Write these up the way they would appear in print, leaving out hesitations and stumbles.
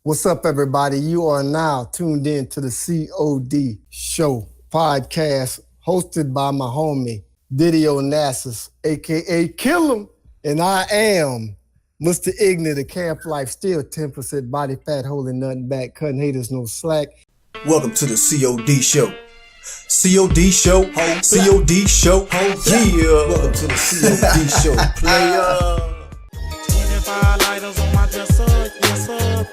What's up, everybody? You are now tuned in to the COD show podcast hosted by my homie, diddyonasis, a.k.a. Kill 'em. And I am Mr. Ignut, the camp life, still 10% body fat, holding nothing back, cutting haters no slack. Welcome to the COD show. COD show, COD show, yeah. Welcome to the COD show, player. 25 lighters on my dresser, yes sir.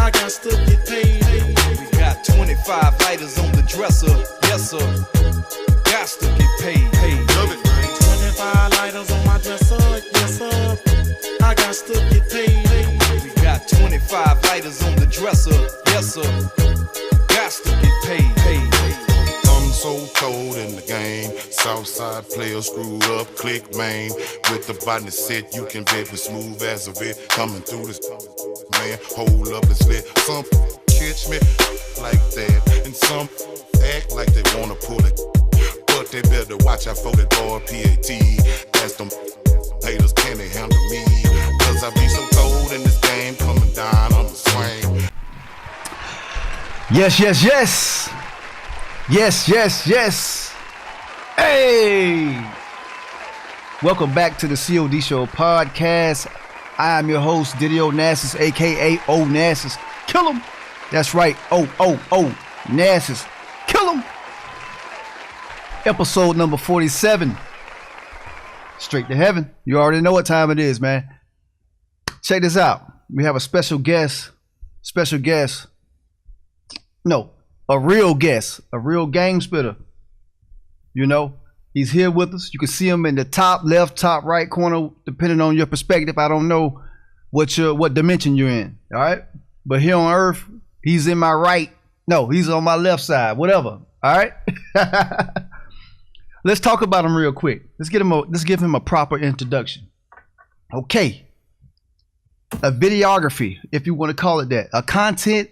I got to get paid. We got 25 lighters on the dresser, yes sir. Got to get paid. Love it, man. 25 lighters on my dresser, yes sir. I got to get paid. We got 25 lighters on the dresser, yes sir. Got to get paid. I'm so cold in the game. Southside players screwed up, click main. With the body set, you can bet with smooth as a bit. Coming through this, man, hold up, it's lit. Some catch me like that, and some act like they wanna pull it. But they better watch out for that boy PAT. Ask them haters, can they handle me? Cause I be so cold in this game, coming down on the swing. Yes. Hey! Welcome back to the COD Show podcast. I am your host, diddyonasis, aka Onasis. Kill him! That's right, Nasis. Kill him! Episode number 47. Straight to heaven. You already know what time it is, man. Check this out. We have a special guest. No, a real guest, a real game spitter. You know, he's here with us. You can see him in the top left, top right corner, depending on your perspective. I don't know what dimension you're in. All right, but here on Earth, he's in my right. No, he's on my left side. Whatever. All right. Let's talk about him real quick. Let's give him a proper introduction. Okay. A videography, if you want to call it that, a content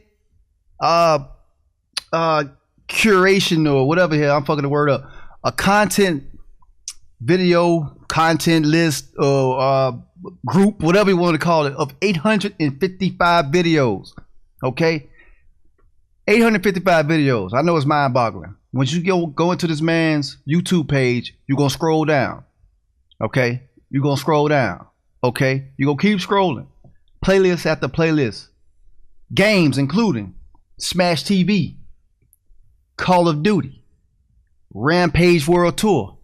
curation or whatever here, I'm fucking the word up. A content video, content list or group, whatever you want to call it, of 855 videos. Okay? 855 videos. I know it's mind-boggling. Once you go into this man's YouTube page, you're gonna scroll down. Okay? You're gonna scroll down. Okay? You're gonna keep scrolling. Playlist after playlist. Games including Smash TV, Call of Duty, Rampage World Tour,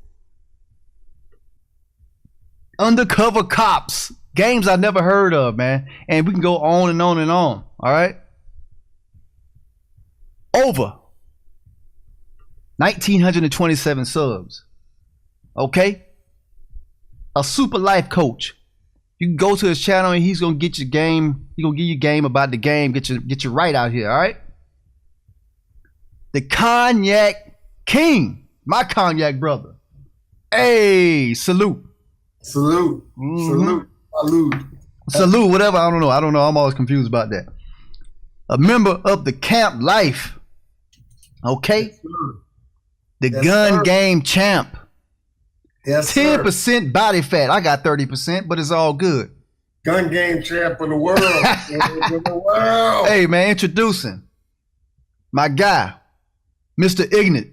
Undercover Cops, games I never heard of, man. And we can go on and on and on. All right. Over 1,927 subs. Okay. A super life coach. You can go to his channel and he's gonna get your game. He's gonna give you game about the game. Get you right out here. All right. The Cognac King, my cognac brother. Hey, salute. Salute. Salute, whatever. I don't know. I'm always confused about that. A member of the camp life. Okay. Yes, the yes, gun sir. game champ. Yes, 10% body fat. I got 30%, but it's all good. Gun game champ of the world. Hey, man, introducing my guy, Mr. Ignut.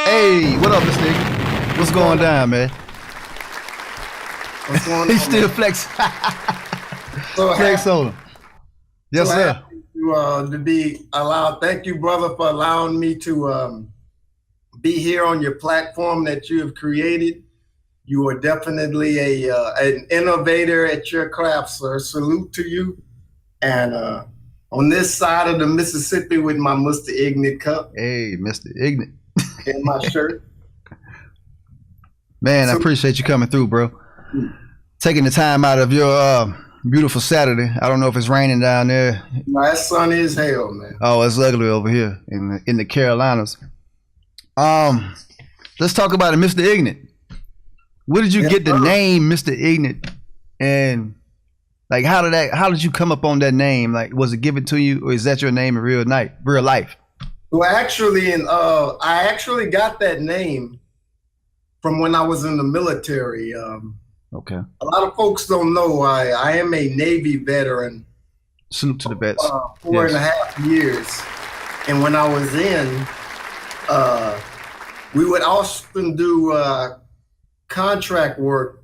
Hey, what up, Mr. Ignut? What's going down, man? What's going on? He's still flexing. Flex on him. Yes, sir. Happy to be allowed. Thank you, brother, for allowing me to be here on your platform that you have created. You are definitely an innovator at your craft, sir. Salute to you. And on this side of the Mississippi with my Mr. Ignut cup. Hey, Mr. Ignut. In my shirt. Man, I appreciate you coming through, bro. Taking the time out of your beautiful Saturday. I don't know if it's raining down there. No, that's sunny as hell, man. Oh, it's ugly over here in the Carolinas. Let's talk about it, Mr. Ignut. Where did you get the name Mr. Ignut? And like how did you come up on that name? Like, was it given to you, or is that your name in real life? Well, actually, I actually got that name from when I was in the military. Okay. A lot of folks don't know I am a Navy veteran, Salute to the vets. 4.5 years. And when I was in, we would often do contract work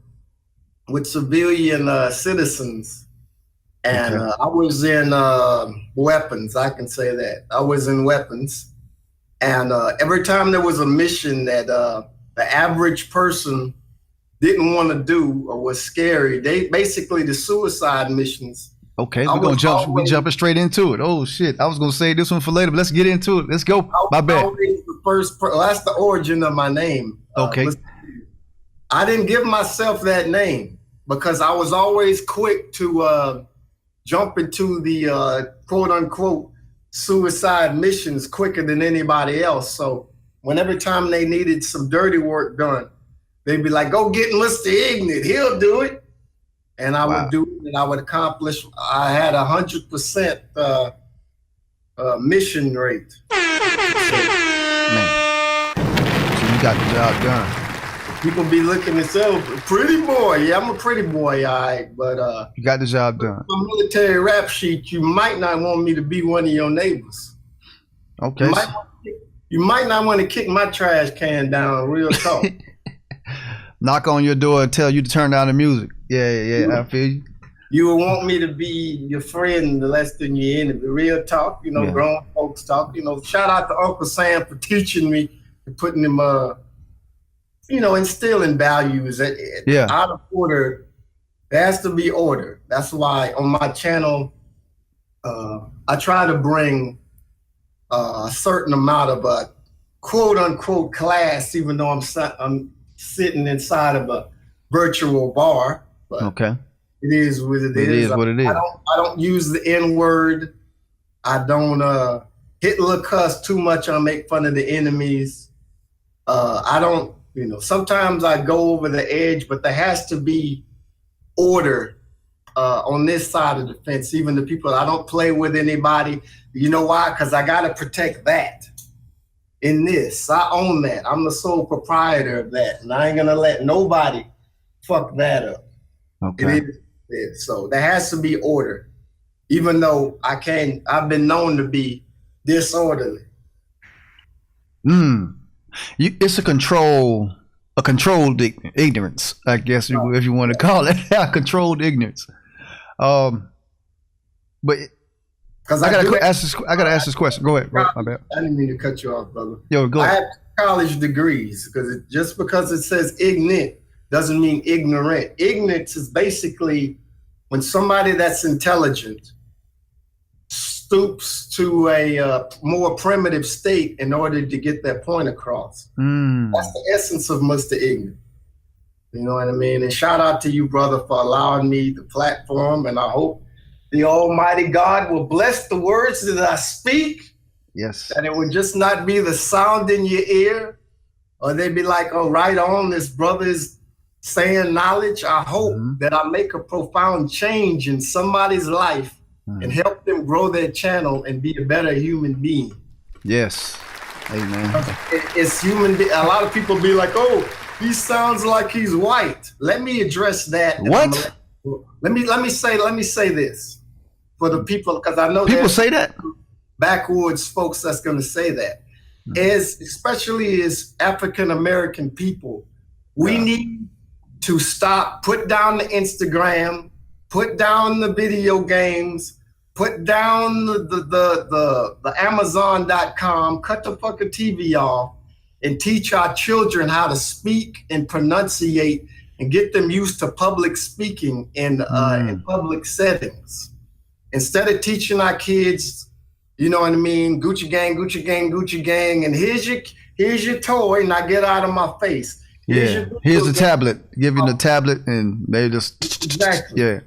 with civilian citizens. And I was in weapons, I can say that. I was in weapons. And every time there was a mission that the average person didn't want to do or was scary, they basically the suicide missions. Okay, we're jumping straight into it. Oh shit. I was gonna say this one for later, but let's get into it. Let's go. My bad. That's the origin of my name. Okay. I didn't give myself that name because I was always quick to jump into the quote unquote suicide missions quicker than anybody else. So whenever time they needed some dirty work done, they'd be like, go get Mr. Ignut, he'll do it. And I would do it and I would accomplish. I had 100% mission rate. Man. So you got the job done. People be looking and say, pretty boy. Yeah, I'm a pretty boy, all right. But you got the job done. For a military rap sheet, you might not want me to be one of your neighbors. Okay. You might not want to kick my trash can down, real talk. Knock on your door and tell you to turn down the music. Yeah, I feel you. You would want me to be your friend the less than your enemy. Real talk, grown folks talk. Shout out to Uncle Sam for teaching me and putting them, instilling values. Out of order, there has to be order. That's why on my channel, I try to bring a certain amount of quote unquote class, even though I'm sitting inside of a virtual bar. But okay. It is what it is. It is what it is. I don't use the N-word. I don't Hitler cuss too much. I make fun of the enemies. I don't, sometimes I go over the edge, but there has to be order on this side of the fence. Even the people, I don't play with anybody. You know why? Because I got to protect that. In this, I own that. I'm the sole proprietor of that, and I ain't gonna let nobody fuck that up. Okay. It is. So there has to be order, even though I've been known to be disorderly. It's a controlled ignorance, I guess, if you want to call it. Controlled ignorance. But. I gotta ask this question. Go ahead, bro. My bad. I didn't mean to cut you off, brother. Yo, go ahead. I have college degrees just because it says Ignut doesn't mean ignorant. Ignorance is basically when somebody that's intelligent stoops to a more primitive state in order to get their point across. That's the essence of Mr. Ignut. You know what I mean? And shout out to you, brother, for allowing me the platform, and I hope the Almighty God will bless the words that I speak. Yes. That it would just not be the sound in your ear, or they'd be like, oh, right on, this brother is saying knowledge. I hope that I make a profound change in somebody's life and help them grow their channel and be a better human being. Yes. Amen. It's human. A lot of people be like, oh, he sounds like he's white. Let me address that. What? Let me say this. For the people, because I know people say that backwoods folks that's going to say that, especially as African American people, we need to stop. Put down the Instagram, put down the video games, put down the Amazon.com, cut the fucking TV off, and teach our children how to speak and pronunciate, and get them used to public speaking in public settings. Instead of teaching our kids, you know what I mean, Gucci gang, Gucci gang, Gucci gang, and here's your toy, now get out of my face. Here's a tablet. Give you the tablet, and they just exactly. Yeah.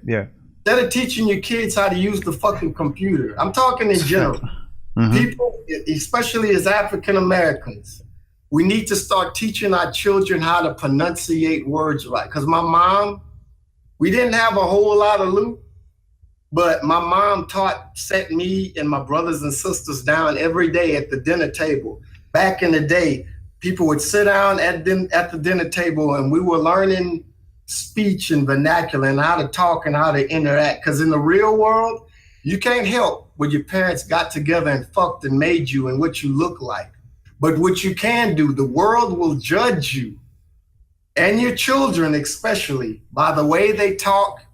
Instead of teaching your kids how to use the fucking computer, I'm talking in general. People, especially as African Americans, we need to start teaching our children how to pronunciate words right. Because my mom, we didn't have a whole lot of loot. But my mom set me and my brothers and sisters down every day at the dinner table. Back in the day, people would sit down at the dinner table, and we were learning speech and vernacular and how to talk and how to interact. Because in the real world, You can't help what your parents got together and fucked and made you and what you look like. But what you can do, the world will judge you and your children especially by the way they talk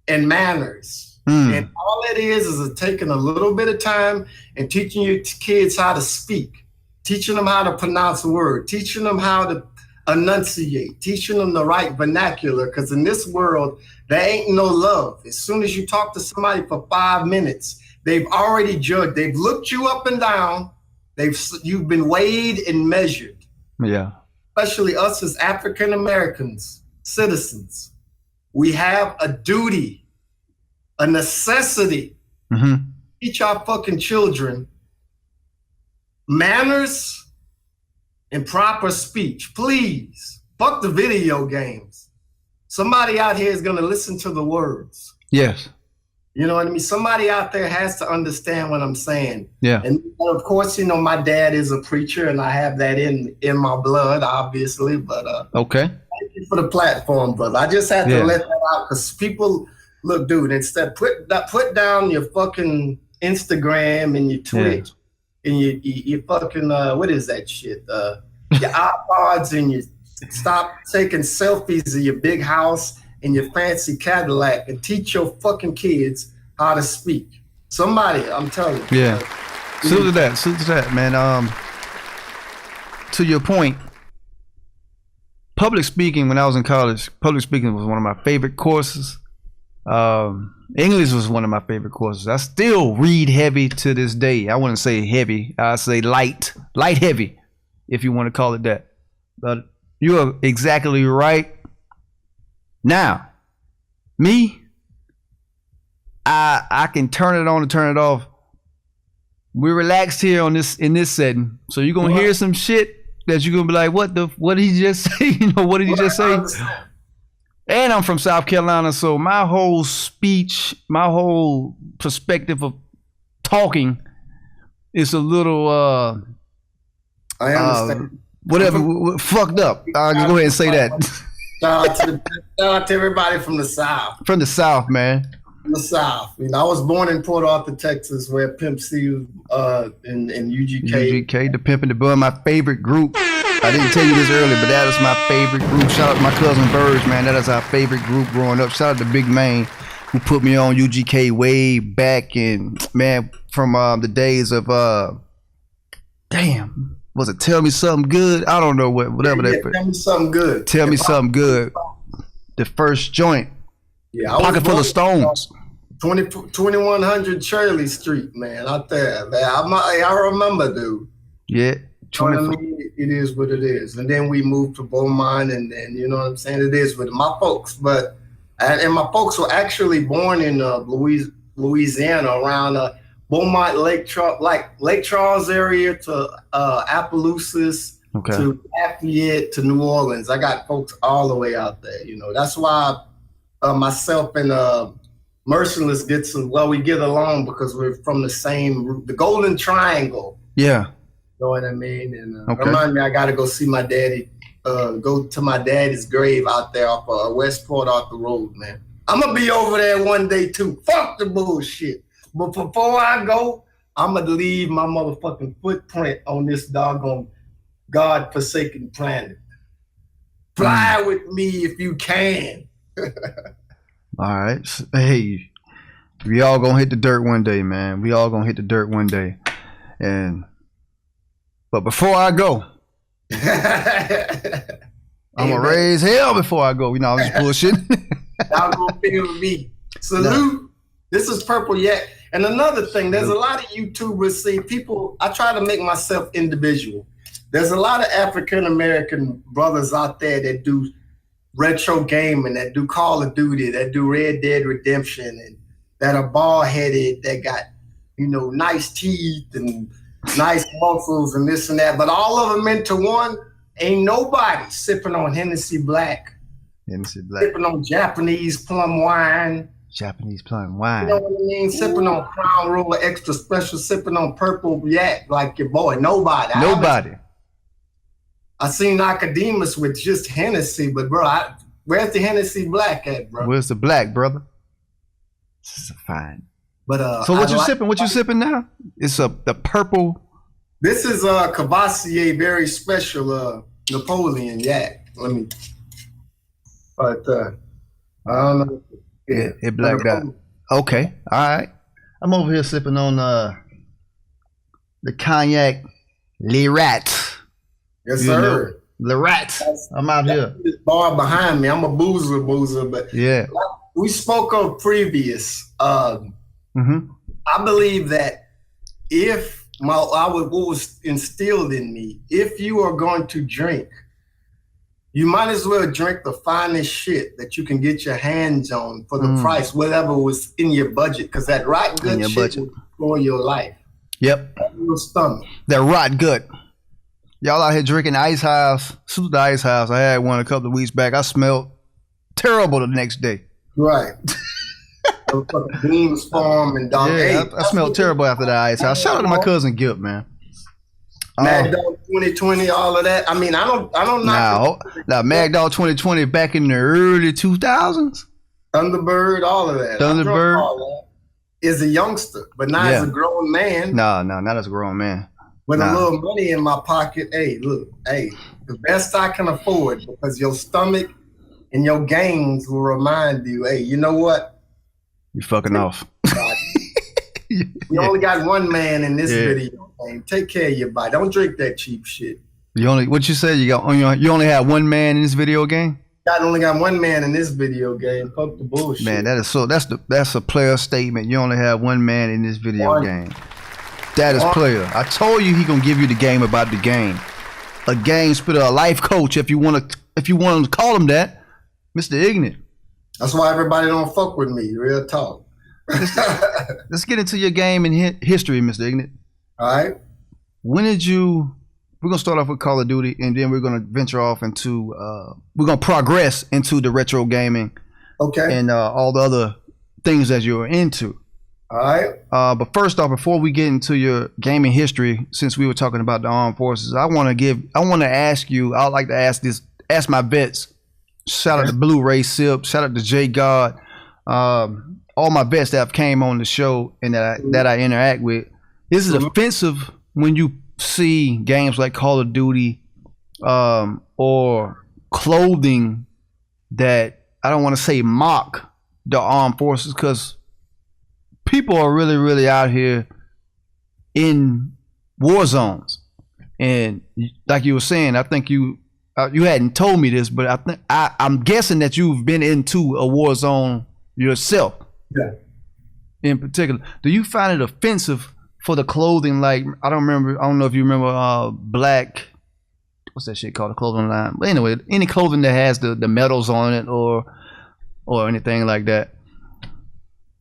and manners. And all it is taking a little bit of time and teaching your kids how to speak, teaching them how to pronounce a word, teaching them how to enunciate, teaching them the right vernacular. Because in this world, there ain't no love. As soon as you talk to somebody for 5 minutes, they've already judged. They've looked you up and down. You've been weighed and measured. Yeah. Especially us as African Americans, citizens. We have a duty, a necessity, teach our fucking children manners and proper speech. Please, fuck the video games. Somebody out here is gonna listen to the words. Yes. You know what I mean? Somebody out there has to understand what I'm saying. Yeah. And of course, you know, my dad is a preacher and I have that in my blood, obviously, but okay. Thank you for the platform, brother. I just had to let that out because people, look, dude, instead put down your fucking Instagram and your Twitch and your fucking what is that shit? Your iPods, and you stop taking selfies of your big house and your fancy Cadillac and teach your fucking kids how to speak. Somebody, I'm telling you. Yeah. Salute to that, man. To your point, public speaking, when I was in college, public speaking was one of my favorite courses. English was one of my favorite courses. I still read heavy to this day. I wouldn't say heavy. I say light heavy, if you want to call it that. But you are exactly right. Now, me, I can turn it on and turn it off. We're relaxed here in this setting, so you're gonna hear some shit that you're gonna be like, what did he just say? You know, what did he just say? And I'm from South Carolina, so my whole speech, my whole perspective of talking is a little I understand. Whatever, fucked up. I'll go ahead and say that. Shout out to everybody from the South. From the South, man. From the South. You know, I was born in Port Arthur, Texas, where Pimp C in UGK. UGK, the Pimp and the Bun, my favorite group. I didn't tell you this earlier, but that is my favorite group. Shout out to my cousin Birds, man. That is our favorite group growing up. Shout out to Big Man, who put me on UGK way back in, man, from the days of damn. Was it Tell Me Something Good? I don't know whatever that. Tell Me Something Good. Tell Me Something Good. The first joint. Yeah, Pocket Full of Stones. 2100 Shirley Street, man, out there. Man, I remember, dude. Yeah. You know what I mean? It is what it is. And then we moved to Bourne, and then, you know what I'm saying? It is with my folks. And my folks were actually born in Louisiana, around Beaumont, Lake Charles area to Appaloosas, to Lafayette, to New Orleans. I got folks all the way out there. You know, that's why myself and Merciless we get along, because we're from the same root, the Golden Triangle. Yeah. You know what I mean? And remind me, I got to go see my daddy, go to my daddy's grave out there off West Port Arthur Road, man. I'm going to be over there one day too. Fuck the bullshit. But before I go, I'm going to leave my motherfucking footprint on this doggone God-forsaken planet. Fly with me if you can. All right. Hey, we all going to hit the dirt one day, man. We all going to hit the dirt one day. But before I go, I'm going to raise hell before I go. You know, I'm just bullshitting. Y'all going to feel me. Salute. No. This is Purple Yak. And another thing, there's a lot of YouTubers, I try to make myself individual. There's a lot of African-American brothers out there that do retro gaming, that do Call of Duty, that do Red Dead Redemption, and that are bald-headed, that got, you know, nice teeth and nice muscles and this and that. But all of them into one, ain't nobody sipping on Hennessy Black. Sipping on Japanese plum wine. Japanese plum wine. You know what I mean? Sipping on Crown Royal Extra Special, sipping on Purple Yak like your boy. Nobody. I seen Nicodemus with just Hennessy, but bro, where's the Hennessy Black at, bro? Where's the black, brother? This is a fine. But So what you sipping? What you sipping now? It's the purple. This is Cavassier very special Napoleon yak. But I don't know. Yeah, it blacked out. Okay, all right. I'm over here sipping on the cognac Le Rat. Yes, sir. Le Rat. I'm out here. This bar behind me. I'm a boozer, but yeah. We spoke of previous. I believe that if what was instilled in me, if you are going to drink, you might as well drink the finest shit that you can get your hands on for the price, whatever was in your budget, because that rot good shit will destroy your life. Yep. Your stomach. That rot good. Y'all out here drinking Ice House. Salute the Ice House. I had one a couple of weeks back. I smelled terrible the next day. Right. Beans Farm and Dog. Yeah, I smelled terrible after the Ice House. Shout out to my cousin Gip, man. Mad Dog 2020, all of that. I mean, I don't know. Now, Mad Dog 2020 back in the early 2000s. Thunderbird, all of that. Thunderbird. All that. As a youngster, but not as a grown man. No, not as a grown man. With a little money in my pocket. Hey, look, the best I can afford, because your stomach and your gains will remind you, hey, you know what? You fucking off. We only got one man in this video game. Take care of your body. Don't drink that cheap shit. What you said? You only have one man in this video game? I only got one man in this video game. Fuck the bullshit. Man, that's a player statement. You only have one man in this video game. That is player. I told you he gonna give you the game about the game. A game spitter, a life coach, if you want to call him that, Mr. Ignut. That's why everybody don't fuck with me. Real talk. Let's get into your game and history, Mr. Ignut. All right. When did you? We're gonna start off with Call of Duty, and then we're gonna venture off into. We're gonna progress into the retro gaming. Okay. And all the other things that you're into. All right. But first off, before we get into your gaming history, since we were talking about the armed forces, I want to ask you. I'd like to ask my vets. Shout out to Blu-ray Sip. Shout out to J God. All my vets that have came on the show and that I interact with. Is it offensive when you see games like Call of Duty or clothing that, I don't want to say mock the armed forces, because people are really, really out here in war zones. And like you were saying, I think you hadn't told me this, but I'm guessing that you've been into a war zone yourself. Yeah. In particular, do you find it offensive for the clothing? Like, I don't know if you remember Black, what's that shit called, the clothing line? But anyway, any clothing that has the medals on it or anything like that.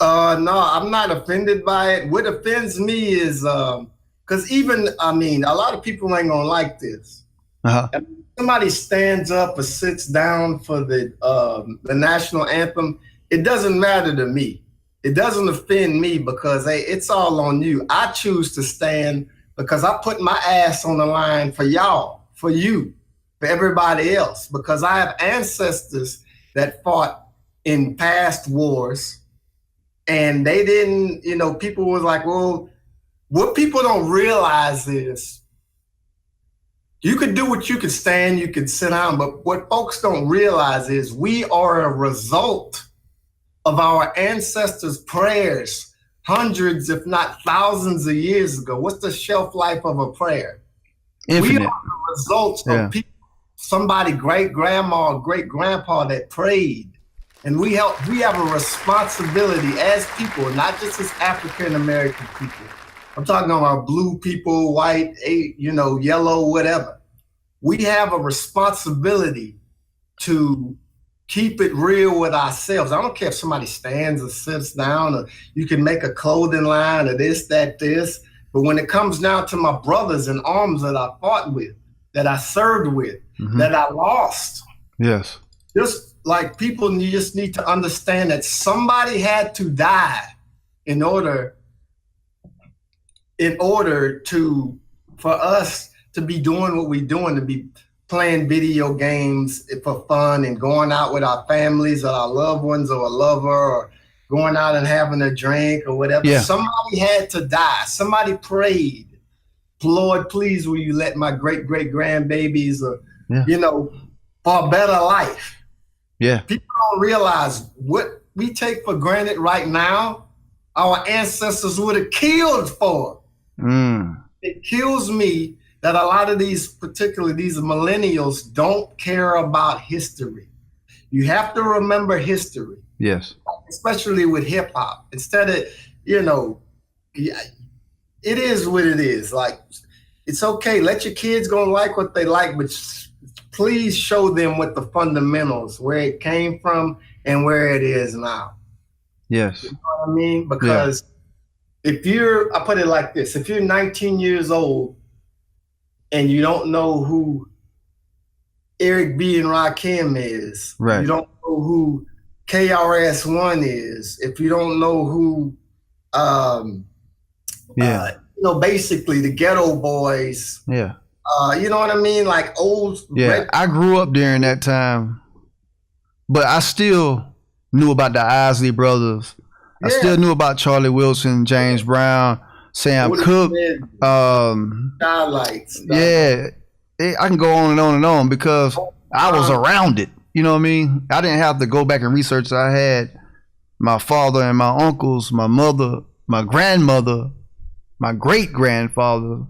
No, I'm not offended by it. What offends me is because a lot of people ain't gonna like this. If somebody stands up or sits down for the national anthem, it doesn't matter to me. It doesn't offend me, because it's all on you. I choose to stand because I put my ass on the line for y'all, for you, for everybody else, because I have ancestors that fought in past wars. And they didn't, people was like, well, what people don't realize is you could do what you could stand, you could sit down, but what folks don't realize is we are a result of our ancestors' prayers hundreds, if not thousands of years ago. What's the shelf life of a prayer? Infinite. We are the results of people, somebody great-grandma or great-grandpa that prayed. And we have a responsibility as people, not just as African-American people. I'm talking about blue people, white, yellow, whatever. We have a responsibility to keep it real with ourselves. I don't care if somebody stands or sits down, or you can make a clothing line or this. But when it comes down to my brothers in arms that I fought with, that I served with, that I lost. Yes. Just like people, you just need to understand that somebody had to die in order for us to be doing what we're doing, to be playing video games for fun and going out with our families or our loved ones or a lover or going out and having a drink or whatever. Yeah. Somebody had to die. Somebody prayed, Lord, please will you let my great-great-grandbabies, you know, for a better life. Yeah. People don't realize what we take for granted right now, our ancestors would have killed for. It kills me that a lot of these, particularly these millennials, don't care about history. You have to remember history. Yes. Especially with hip hop. Instead of, you know, it is what it is. Like, it's okay. Let your kids go and like what they like, but please show them what the fundamentals, where it came from and where it is now. Yes. You know what I mean? Because if you're, I put it like this, if you're 19 years old and you don't know who Eric B. and Rakim is, right. You don't know who KRS-One is, if you don't know who, you know, basically the Ghetto Boys. Yeah. You know what I mean? Like old. Yeah, I grew up during that time, but I still knew about the Isley Brothers. I still knew about Charlie Wilson, James Brown, Sam Cooke. Starlights. Yeah, I can go on and on and on because I was around it. You know what I mean? I didn't have to go back and research. I had my father and my uncles, my mother, my grandmother, my great grandfather,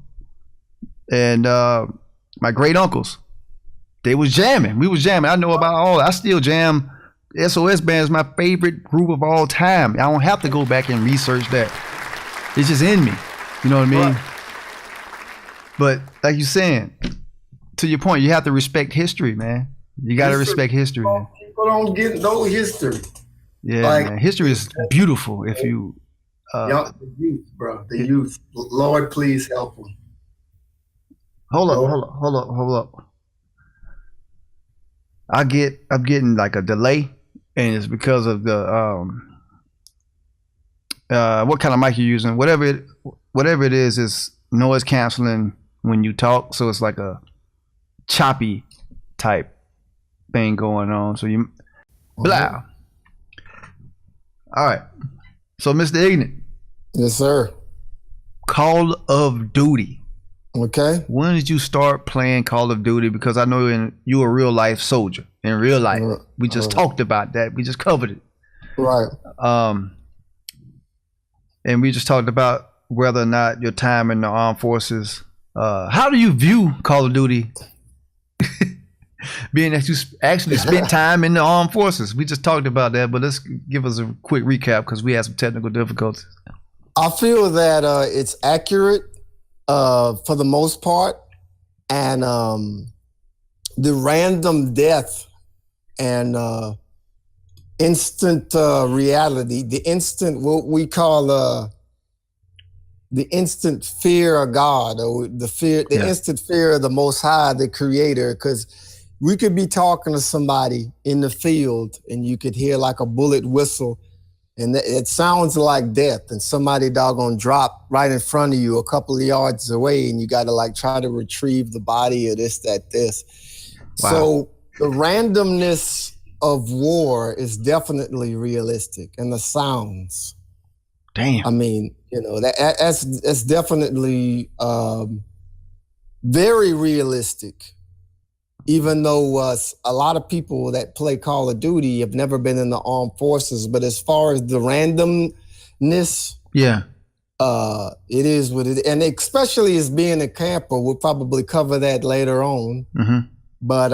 and my great uncles. They was jamming. We was jamming. I know about all. I still jam. SOS Band is my favorite group of all time. I don't have to go back and research that. It's just in me. You know what I mean? Right. But like you're saying, to your point, you have to respect history, man. You got to respect history. Man. People don't get no history. Yeah, like, man. History is beautiful if you. The youth, bro. The youth. Lord, please help them. Hold up. I'm getting like a delay, and it's because of the what kind of mic you're using. Whatever it is noise canceling when you talk, so it's like a choppy type thing going on. So you blah. All right. So Mr. Ignut. Yes, sir. Call of Duty. Okay. When did you start playing Call of Duty? Because I know you're a real life soldier. In real life, we just talked about that. We just covered it. Right. And we just talked about whether or not your time in the armed forces. How do you view Call of Duty? Being that you actually spent time in the armed forces. We just talked about that, but let's give us a quick recap because we had some technical difficulties. I feel that it's accurate for the most part, and the random death and instant reality, the instant what we call the instant fear of God, or the instant fear of the Most High, the Creator, because we could be talking to somebody in the field and you could hear like a bullet whistle and it sounds like death, and somebody doggone drop right in front of you a couple of yards away, and you got to like try to retrieve the body or this. Wow. So the randomness of war is definitely realistic, and the sounds. Damn. I mean, you know, that's definitely very realistic. Even though a lot of people that play Call of Duty have never been in the armed forces, but as far as the randomness, it is what it is. And especially as being a camper, we'll probably cover that later on. Mm-hmm. But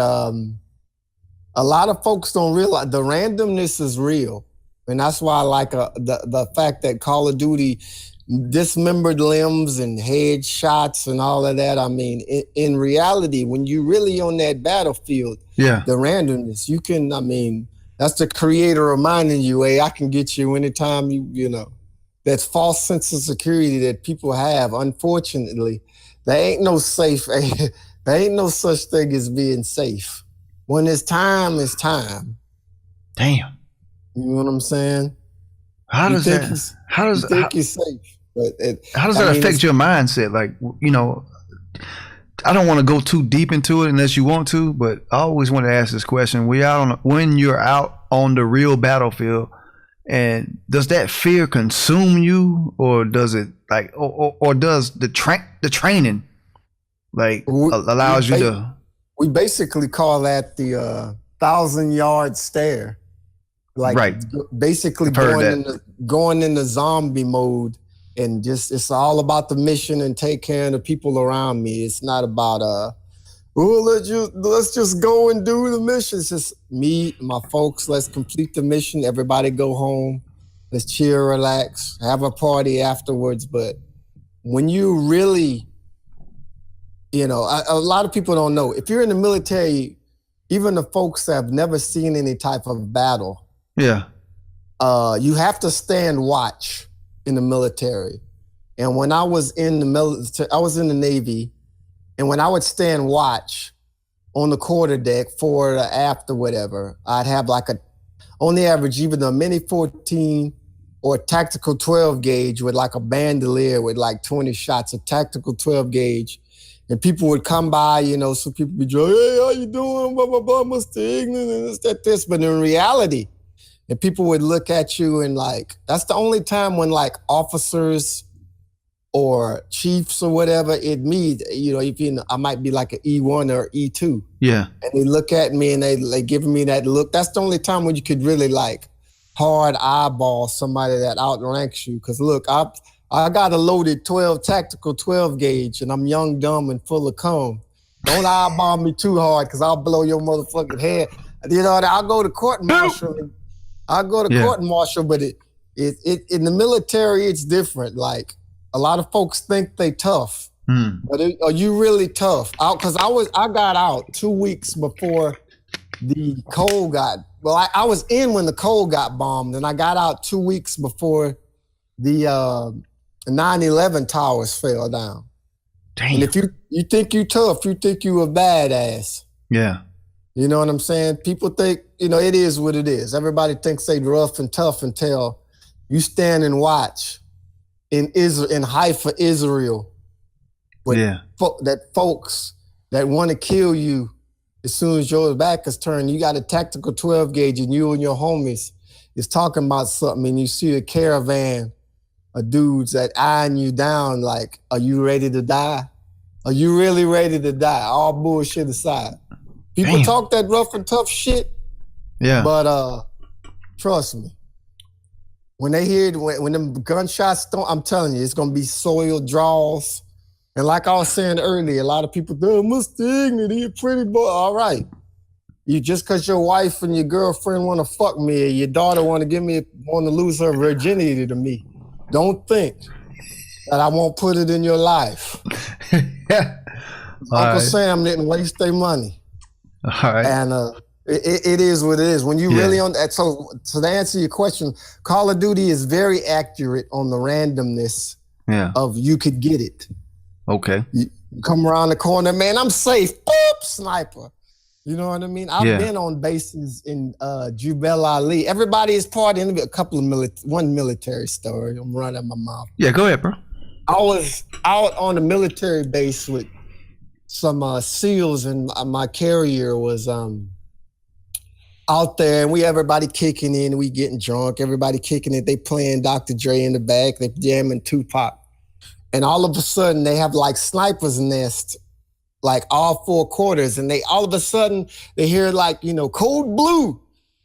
a lot of folks don't realize the randomness is real. And that's why I like the fact that Call of Duty dismembered limbs and head shots and all of that. I mean, in reality, when you really on that battlefield, the randomness, you can, I mean, that's the Creator reminding you, hey, I can get you anytime you know, that false sense of security that people have. Unfortunately, there ain't no safe, there ain't no such thing as being safe. When it's time, it's time. Damn. You know what I'm saying? How does that you're safe? But how does that affect your mindset? Like, you know, I don't want to go too deep into it unless you want to, but I always want to ask this question. When you're out on the real battlefield And does that fear consume you, or does it like, or does the training like allows you to? We basically call that the 1,000-yard stare. Like right. Basically going into zombie mode, and just it's all about the mission and take care of the people around me. It's not about let's just go and do the mission. It's just me, my folks, let's complete the mission. Everybody go home. Let's chill, relax, have a party afterwards. But when you really, a lot of people don't know. If you're in the military, even the folks that have never seen any type of battle, yeah, you have to stand watch in the military. And when I was in the military, I was in the Navy, and when I would stand watch on the quarterdeck, forward or aft or whatever, I'd have on the average, even a Mini 14 or a tactical 12 gauge with like a bandolier with like 20 shots, a tactical 12 gauge. And people would come by, some people would be like, hey, how you doing? Blah, blah, blah, Mr. Ignut, and this. But in reality, and people would look at you and like, that's the only time when like officers or chiefs or whatever, I might be like an E1 or E2. Yeah. And they look at me and they give me that look. That's the only time when you could really like hard eyeball somebody that outranks you. Cause look, I got a loaded tactical 12 gauge, and I'm young, dumb, and full of cum. Don't eyeball me too hard, cause I'll blow your motherfucking head. I'll go to court martial. Court martial, but it in the military it's different. Like a lot of folks think they tough, but are you really tough? Cause I got out 2 weeks before the cold got. Well, I was in when the cold got bombed, and I got out 2 weeks before the 9/11 towers fell down. Damn. And if you think you tough, you think you a badass. Yeah. You know what I'm saying? People think, it is what it is. Everybody thinks they rough and tough until you stand and watch in Haifa, Israel, with that folks that want to kill you as soon as your back is turned. You got a tactical 12 gauge, and you and your homies is talking about something, and you see a caravan of dudes that eyeing you down like, are you ready to die? Are you really ready to die? All bullshit aside. People talk that rough and tough shit. Yeah. But trust me, when they hear when them gunshots I'm telling you, it's gonna be soil draws. And like I was saying earlier, a lot of people go, Mr. Ignut, he a pretty boy. All right. You just cause your wife and your girlfriend wanna fuck me, or your daughter wanna lose her virginity to me, don't think that I won't put it in your life. Uncle Sam didn't waste their money. All right. And it is what it is. When you really on that, so to answer your question, Call of Duty is very accurate on the randomness of you could get it. Okay. You come around the corner, man, I'm safe. Boop, sniper. You know what I mean? I've been on bases in Jubel Ali. Everybody is partying. One military story. I'm running my mouth. Yeah, go ahead, bro. I was out on a military base with some SEALs, and my carrier was out there, and everybody kicking in, we getting drunk, everybody kicking it. They playing Dr. Dre in the back, they jamming Tupac. And all of a sudden they have like snipers nest, like all 4 quarters. And all of a sudden they hear like, code blue.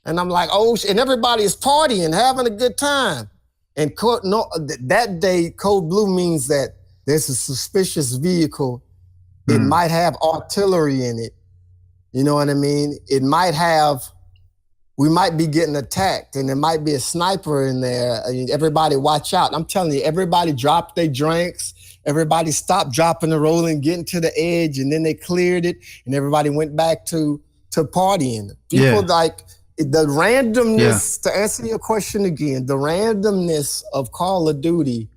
And I'm like, oh, and everybody is partying, having a good time. And that day, code blue means that there's a suspicious vehicle. It might have artillery in it. You know what I mean? We might be getting attacked, and there might be a sniper in there. I mean, everybody watch out. I'm telling you, everybody dropped their drinks. Everybody stopped dropping the rolling, getting to the edge, and then they cleared it, and everybody went back to partying. People like the randomness, to answer your question again, the randomness of Call of Duty,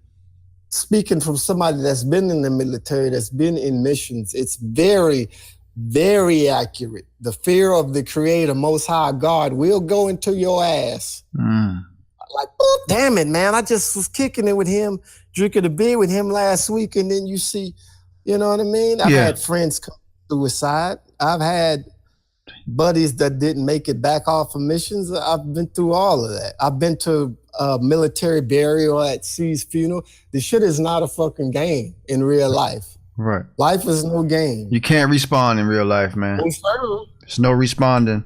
speaking from somebody that's been in the military, that's been in missions, it's very, very accurate. The fear of the Creator, Most High God, will go into your ass. Like, oh, damn it, man. I just was kicking it with him, drinking a beer with him last week, and then you see, you know what I mean? I've had friends commit suicide. I've had buddies that didn't make it back off of missions. I've been through all of that. I've been to military burial at C's funeral. This shit is not a fucking game in real life. Right. Life is no game. You can't respawn in real life, man. There's no responding.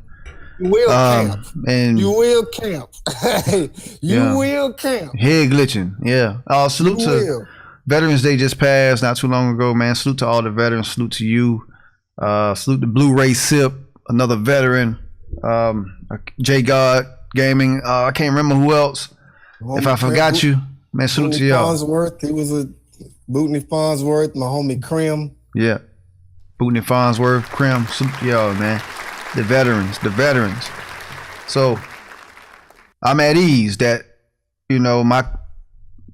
You will camp. And you will camp. You will camp. Head glitching. Yeah. Salute to Veterans Day just passed not too long ago, man. Salute to all the veterans. Salute to you. Salute to Blu-ray Sip, another veteran. J God Gaming. I can't remember who else. If I forgot you, man, salute to y'all. Farnsworth, he was a Bootney Farnsworth, my homie Krim. Yeah. Bootney Farnsworth, Krim, salute to y'all, man. The veterans. So I'm at ease that, you know,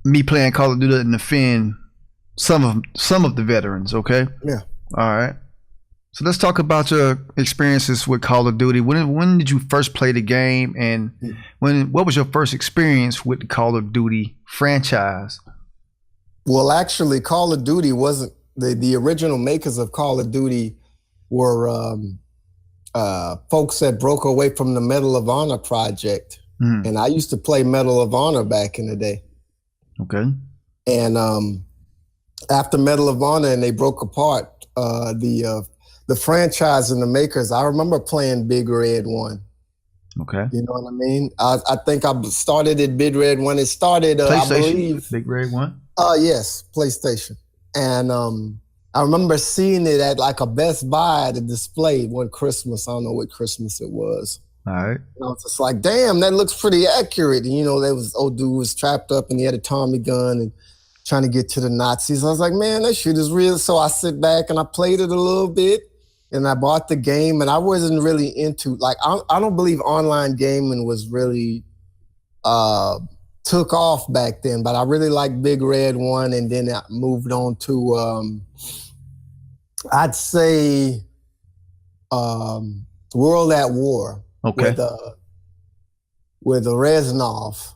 me playing Call of Duty doesn't offend some of the veterans, okay? Yeah. All right. So let's talk about your experiences with Call of Duty. When did you first play the game, and what was your first experience with the Call of Duty franchise? Well, actually, Call of Duty wasn't the original makers of Call of Duty were folks that broke away from the Medal of Honor project, and I used to play Medal of Honor back in the day. Okay. And after Medal of Honor and they broke apart, the franchise and the makers, I remember playing Big Red 1. Okay. You know what I mean? I think I started at Big Red 1. It started, I believe. Big Red 1? Yes, PlayStation. And I remember seeing it at like a Best Buy at a display one Christmas. I don't know what Christmas it was. All right. And I was just like, damn, that looks pretty accurate. And, you know, there was old dude was trapped up and he had a Tommy gun and trying to get to the Nazis. I was like, man, that shit is real. So I sit back and I played it a little bit. And I bought the game, and I wasn't really into, like, I don't believe online gaming was really took off back then, but I really liked Big Red 1, and then I moved on to, I'd say, World at War. Okay. With Reznov.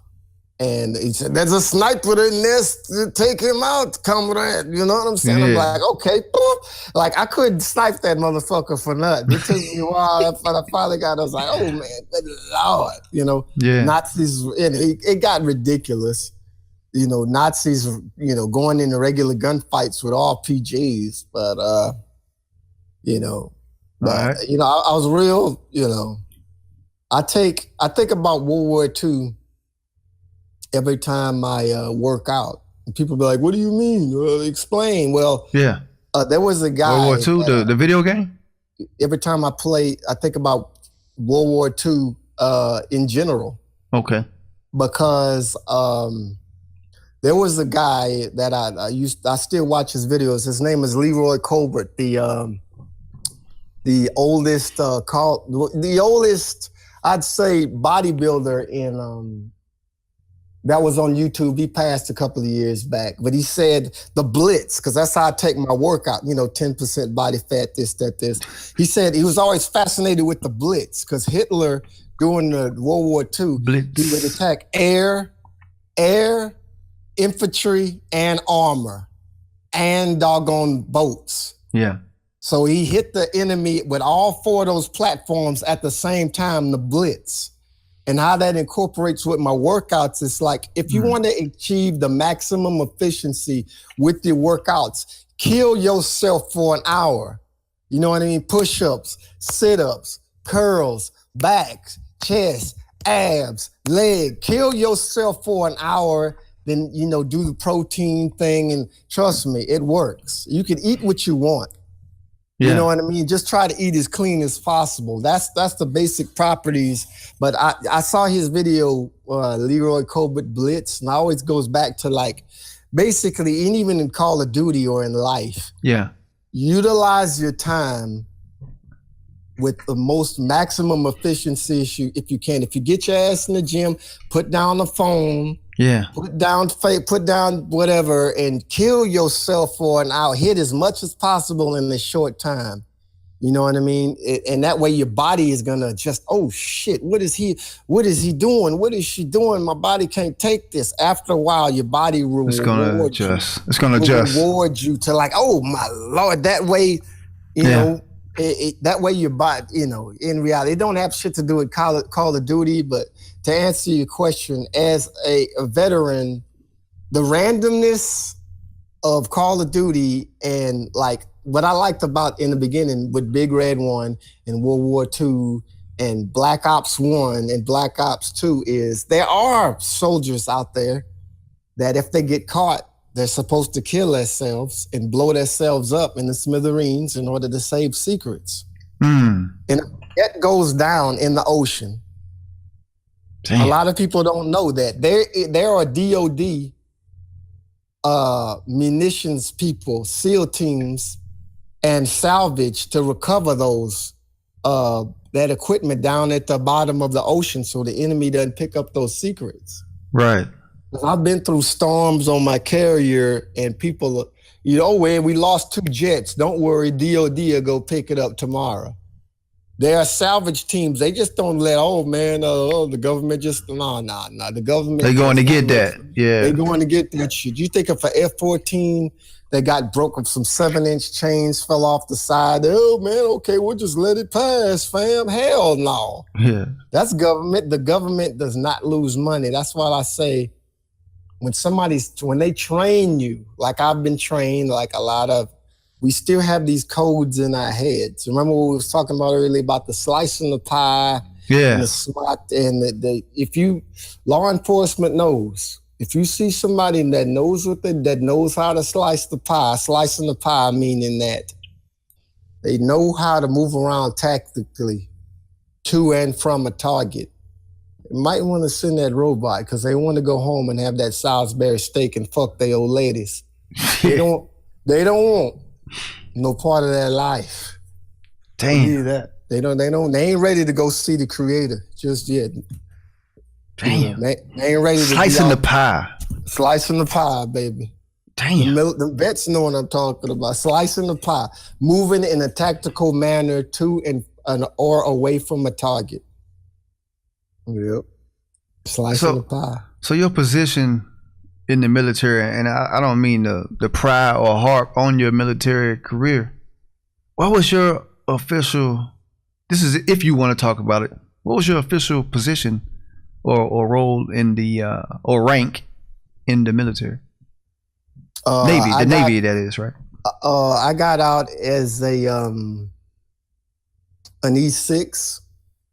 And he said, there's a sniper in this, take him out, comrade. You know what I'm saying? I'm like, okay, boop. Like, I couldn't snipe that motherfucker for nothing. It took me a while. I finally got, I was like, oh, man, good Lord. You know, Nazis, and it got ridiculous. You know, Nazis, you know, going into regular gunfights with RPGs. But, you know, you know, I was real, you know, I think about World War II every time I work out. And people be like, what do you mean? Explain. Well, there was a guy. World War II, the video game? Every time I play, I think about World War II in general. Okay. Because there was a guy that I still watch his videos. His name is Leroy Colbert, the oldest, I'd say, bodybuilder in that was on YouTube. He passed a couple of years back, but he said the Blitz, because that's how I take my workout, you know, 10% body fat, this, that, this. He said he was always fascinated with the Blitz because Hitler, during the World War II, he would attack air, infantry, and armor, and doggone boats. Yeah. So he hit the enemy with all four of those platforms at the same time, the Blitz. And how that incorporates with my workouts is like, if you want to achieve the maximum efficiency with your workouts, kill yourself for an hour. You know what I mean? Push-ups, sit-ups, curls, backs, chest, abs, leg. Kill yourself for an hour, then, you know, do the protein thing. And trust me, it works. You can eat what you want. You know what I mean? Just try to eat as clean as possible. That's the basic properties. But I saw his video, Leroy Colbert Blitz, and it always goes back to, like, basically, and even in Call of Duty or in life, utilize your time with the most maximum efficiency if you can. If you get your ass in the gym, put down the phone, put down whatever, and kill yourself for an hour. Hit as much as possible in a short time. You know what I mean? And that way your body is gonna just, oh shit, what is he doing? What is she doing? My body can't take this. After a while, your body will reward you to like, oh my Lord, that way, you know, that way your body, in reality, it don't have shit to do with Call of Duty, but to answer your question, as a veteran, the randomness of Call of Duty and like what I liked about in the beginning with Big Red 1 and World War II and Black Ops 1 and Black Ops 2 is there are soldiers out there that if they get caught, they're supposed to kill themselves and blow themselves up in the smithereens in order to save secrets. And that goes down in the ocean. Damn. A lot of people don't know that. There are DOD munitions people, SEAL teams, and salvage to recover those that equipment down at the bottom of the ocean so the enemy doesn't pick up those secrets. Right. I've been through storms on my carrier and people, where we lost 2 jets. Don't worry, DOD will go pick it up tomorrow. There are salvage teams. They just don't let, the government just, the government. They're going to get that. Yeah. They're going to get that shit. You think if an F-14, they got broken, some 7-inch chains fell off the side. Oh man, okay, we'll just let it pass, fam. Hell no. Yeah. That's government. The government does not lose money. That's why I say, when they train you, like I've been trained, like we still have these codes in our heads. Remember what we was talking about earlier about the slicing the pie, and the SWAT, and law enforcement knows. If you see somebody that knows how to slice the pie, slicing the pie meaning that they know how to move around tactically to and from a target. You might want to send that robot because they want to go home and have that Salisbury steak and fuck their old ladies. They don't want no part of their life. Damn. They ain't ready to go see the creator just yet. Damn. They ain't ready to slicing the pie. Slicing the pie, baby. Damn. The vets know what I'm talking about. Slicing the pie. Moving in a tactical manner to and or away from a target. Yep. Slicing the pie. So your position in the military, and I don't mean the pride or harp on your military career. What was your official, this is if you want to talk about it, what was your official position or role in the, or rank in the military? Navy, that is, right? I got out as an E6.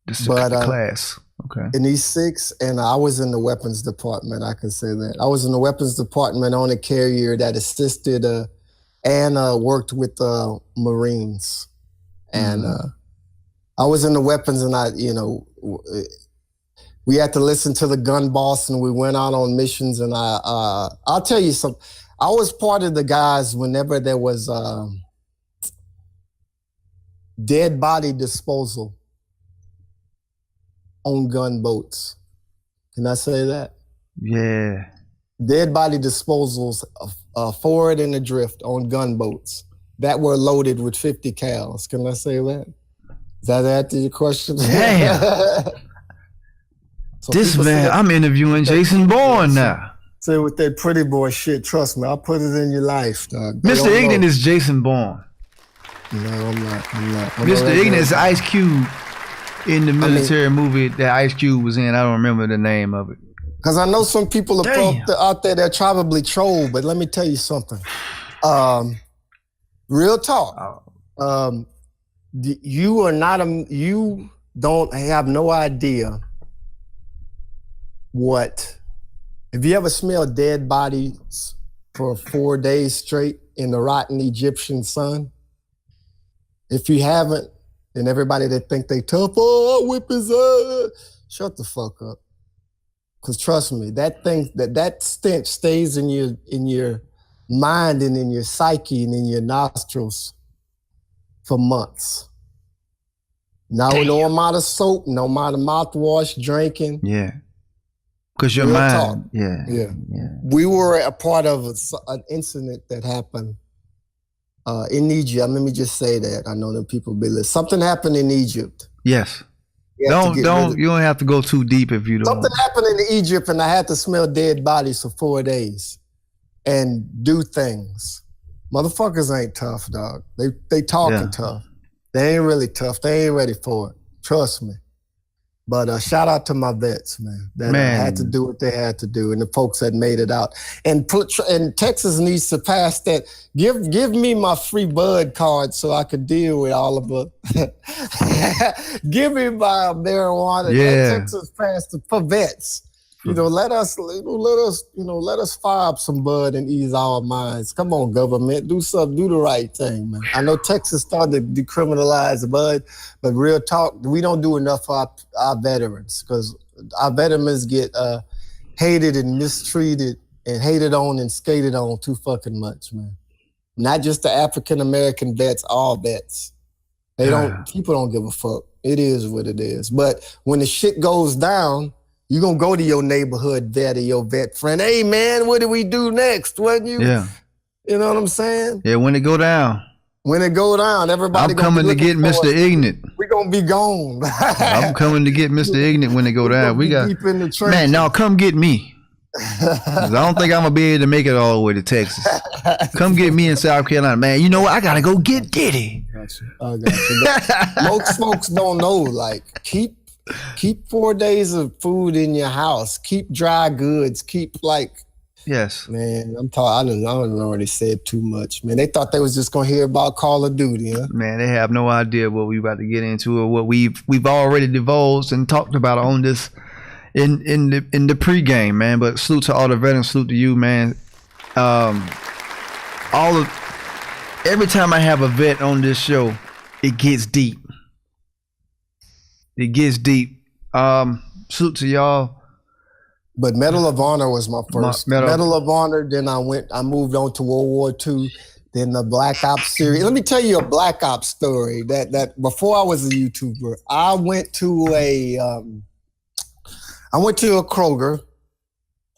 This is the class. Okay. In E6, and I was in the weapons department, I can say that. I was in the weapons department on a carrier that assisted and worked with Marines. And I was in the weapons, and we had to listen to the gun boss, and we went out on missions. And I'll tell you something. I was part of the guys whenever there was dead body disposal on gunboats. Can I say that? Yeah. Dead body disposals forward and adrift on gunboats that were loaded with 50 cals. Can I say that? Does that answer your question? Damn. So this man, I'm interviewing Jason Bourne now. Say with that pretty boy shit, trust me, I'll put it in your life, dog. Mr. Ignut is Jason Bourne. No, I'm not. Mr. Ignut is Ice Cube in the military movie that Ice Cube was in. I don't remember the name of it. Because I know some people out there that probably troll, but let me tell you something. Real talk. You don't have no idea if you ever smell dead bodies for 4 days straight in the rotten Egyptian sun. If you haven't, then everybody that think they tough, I'll whip his ass. Shut the fuck up. Cause trust me, that stench stays in your mind and in your psyche and in your nostrils for months. No amount of soap, no amount of mouthwash, drinking. Yeah. Cause your mind. Yeah. We were a part of an incident that happened in Egypt. Let me just say that. I know that people be listening. Something happened in Egypt. Yes. You don't have to go too deep if you don't. Something happened in Egypt and I had to smell dead bodies for 4 days and do things. Motherfuckers ain't tough, dog. They talking tough. They ain't really tough. They ain't ready for it. Trust me. But shout out to my vets, man. That had to do what they had to do, and the folks that made it out. And Texas needs to pass that. Give me my free bud card so I could deal with all of it. Give me my marijuana. Yeah. Texas passed for vets. Let us fire up some bud and ease our minds. Come on, government, do something, do the right thing, man. I know Texas started to decriminalize bud, but real talk, we don't do enough for our veterans, because our veterans get hated and mistreated and hated on and skated on too fucking much, man. Not just the African American vets, all vets. People don't give a fuck. It is what it is. But when the shit goes down, you're going to go to your neighborhood vet or your vet friend. Hey, man, what do we do next? You know what I'm saying? Yeah, when it go down. When it go down, everybody I'm coming to get Mr. Ignut. We're going to be gone. I'm coming to get Mr. Ignut when it go down. We got deep in the trenches. Man, now come get me. 'Cause I don't think I'm going to be able to make it all the way to Texas. Come get me in South Carolina. Man, you know what? I got to go get Diddy. I got you. Most folks don't know, like, keep 4 days of food in your house. Keep dry goods. Keep Yes. Man, I done already said too much. Man, they thought they was just gonna hear about Call of Duty, huh? Man, they have no idea what we about to get into or what we've already divulged and talked about on this in the pregame, man. But salute to all the veterans, salute to you, man. Every time I have a vet on this show, it gets deep. It gets deep. Salute to y'all. But Medal of Honor was my first. Medal of Honor, then I moved on to World War II, then the Black Ops series. Let me tell you a Black Ops story that before I was a YouTuber, I went to a Kroger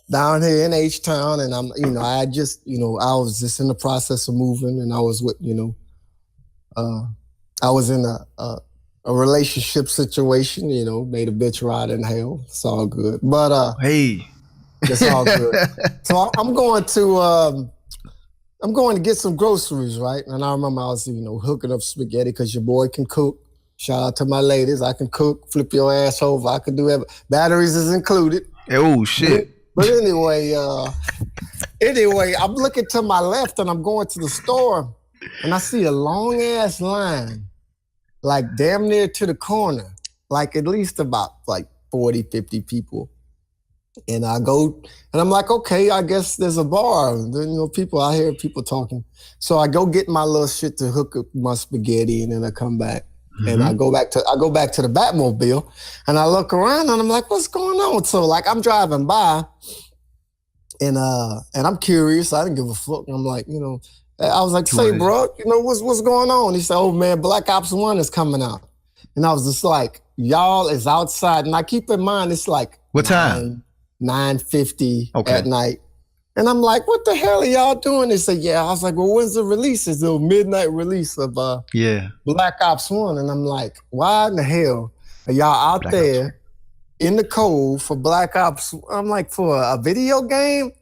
down here in H-Town, and I was just in the process of moving, and I was with, I was in a relationship situation, made a bitch ride in hell. It's all good. But hey, it's all good. So I'm going to get some groceries, right? And I remember I was, hooking up spaghetti because your boy can cook. Shout out to my ladies. I can cook, flip your ass over. I can do everything. Batteries is included. Oh shit. But anyway, I'm looking to my left and I'm going to the store and I see a long ass line. Like damn near to the corner, like at least about 40, 50 people. And I go, and I'm like, okay, I guess there's a bar. Then, I hear people talking. So I go get my little shit to hook up my spaghetti, and then I come back. And I go back to the Batmobile, and I look around, and I'm like, what's going on? So I'm driving by, and I'm curious. I didn't give a fuck. And I'm like, I was like, say, bro, what's going on? He said, oh, man, Black Ops 1 is coming out. And I was just like, y'all is outside. And I keep in mind, it's what time? 9:50 at night. And I'm like, what the hell are y'all doing? They said, yeah. I was like, well, when's the release? It's the midnight release of Black Ops 1. And I'm like, why in the hell are y'all out there in the cold for Black Ops? I'm like, for a video game?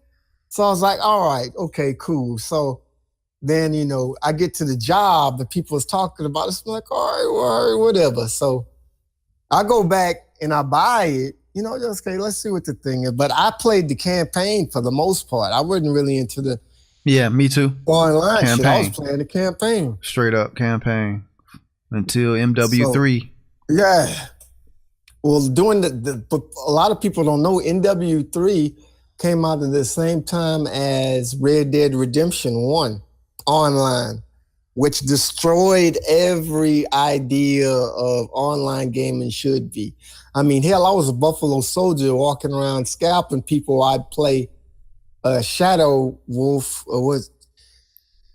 So I was like, all right, okay, cool. So then, I get to the job and people was talking about it. So I'm like, all right, whatever. So I go back and I buy it, just, okay, let's see what the thing is. But I played the campaign for the most part. I wasn't really into the me too. Online campaign. Shit. I was playing the campaign. Straight up campaign until MW3. So, yeah. Well, doing but a lot of people don't know MW3 came out at the same time as Red Dead Redemption 1. Online, which destroyed every idea of online gaming should be. I mean, hell, I was a Buffalo Soldier walking around scalping people. I'd play Shadow Wolf, or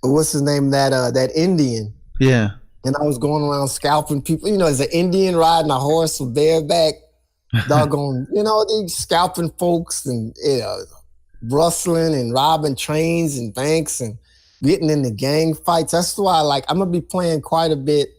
what's his name? That Indian. Yeah. And I was going around scalping people. As an Indian riding a horse with bareback, doggone, they scalping folks and rustling and robbing trains and banks and getting into gang fights. That's why I'm going to be playing quite a bit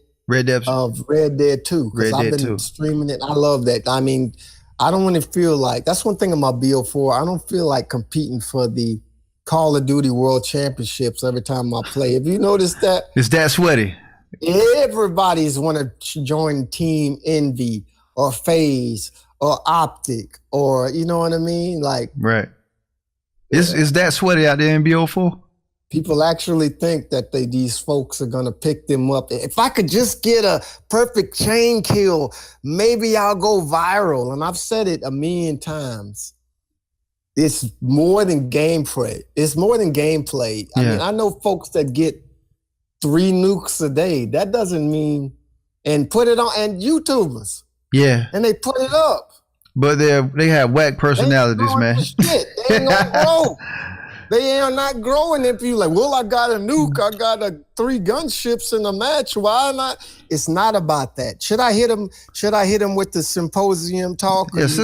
of Red Dead 2. Because I've been streaming it. I love that. I mean, I don't want to feel like, that's one thing in my BO4, I don't feel like competing for the Call of Duty World Championships every time I play. Have you noticed that? It's that sweaty. Everybody's want to join Team Envy or FaZe or Optic or, you know what I mean? Like, right. Is that sweaty out there in BO4? people actually think that these folks are gonna pick them up. If I could just get a perfect chain kill, maybe I'll go viral. And I've said it a million times. It's more than gameplay. It's more than gameplay. I mean, I know folks that get 3 nukes a day. That doesn't mean, and put it on, and YouTubers. Yeah. And they put it up. But they have whack personalities, man. Shit. They ain't gonna grow. They are not growing if you like, well, I got a nuke, I got 3 gunships in a match. Why not? It's not about that. Should I hit him? Should I hit him with the symposium talk? Yes,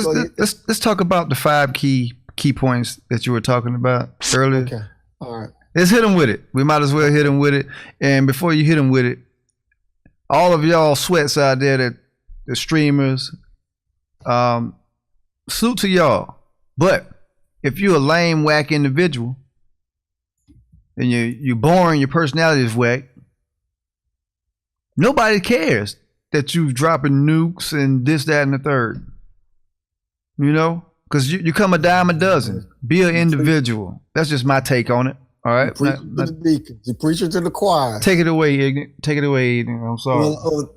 let's talk about the 5 key points that you were talking about earlier. Okay. All right. Let's hit him with it. We might as well hit him with it. And before you hit him with it, all of y'all sweats out there, the streamers, salute to y'all. But if you're a lame, whack individual and you're boring, your personality is whack, nobody cares that you dropping nukes and this, that, and the third. You know? Because you come a dime a dozen. Be an individual. That's just my take on it. All right? You preach it to the choir. Take it away, Ignut. Take it away, Ignut. I'm sorry. Well,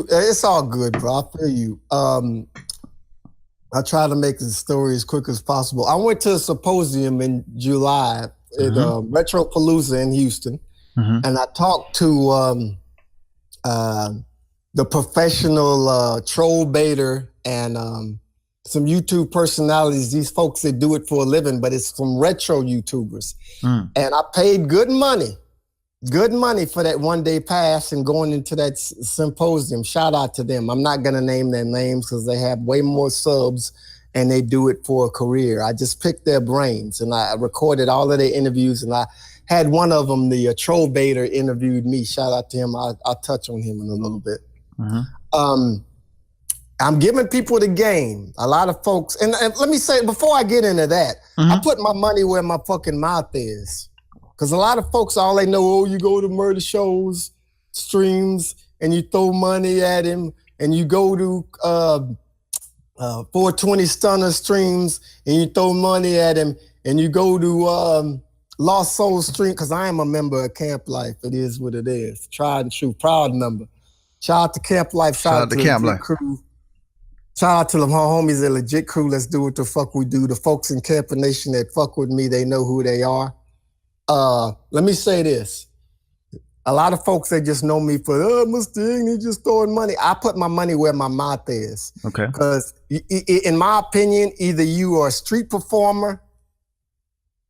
it's all good, bro. I feel you. I try to make the story as quick as possible. I went to a symposium in July at RetroPalooza in Houston, and I talked to the professional troll baiter and some YouTube personalities, these folks that do it for a living, but it's from retro YouTubers. And I paid good money for that 1-day pass and going into that symposium. Shout out to them. I'm not gonna name their names because they have way more subs and they do it for a career. I just picked their brains and I recorded all of their interviews, and I had one of them, the troll baiter, interviewed me. Shout out to him. I'll touch on him in a little bit. I'm giving people the game. A lot of folks, and let me say, before I get into that, I put my money where my fucking mouth is. Because a lot of folks, all they know, you go to murder shows, streams, and you throw money at him, and you go to 420 Stunner streams, and you throw money at him, and you go to Lost Soul stream, because I am a member of Camp Life. It is what it is. Tried and true, proud member. Shout out to Camp Life. Shout out to Camp Life crew. Shout out to the homies, the legit crew. Let's do what the fuck we do. The folks in Camper Nation that fuck with me, they know who they are. Let me say this. A lot of folks, they just know me for, Mr. Ignut, just throwing money. I put my money where my mouth is. Okay. Because in my opinion, either you are a street performer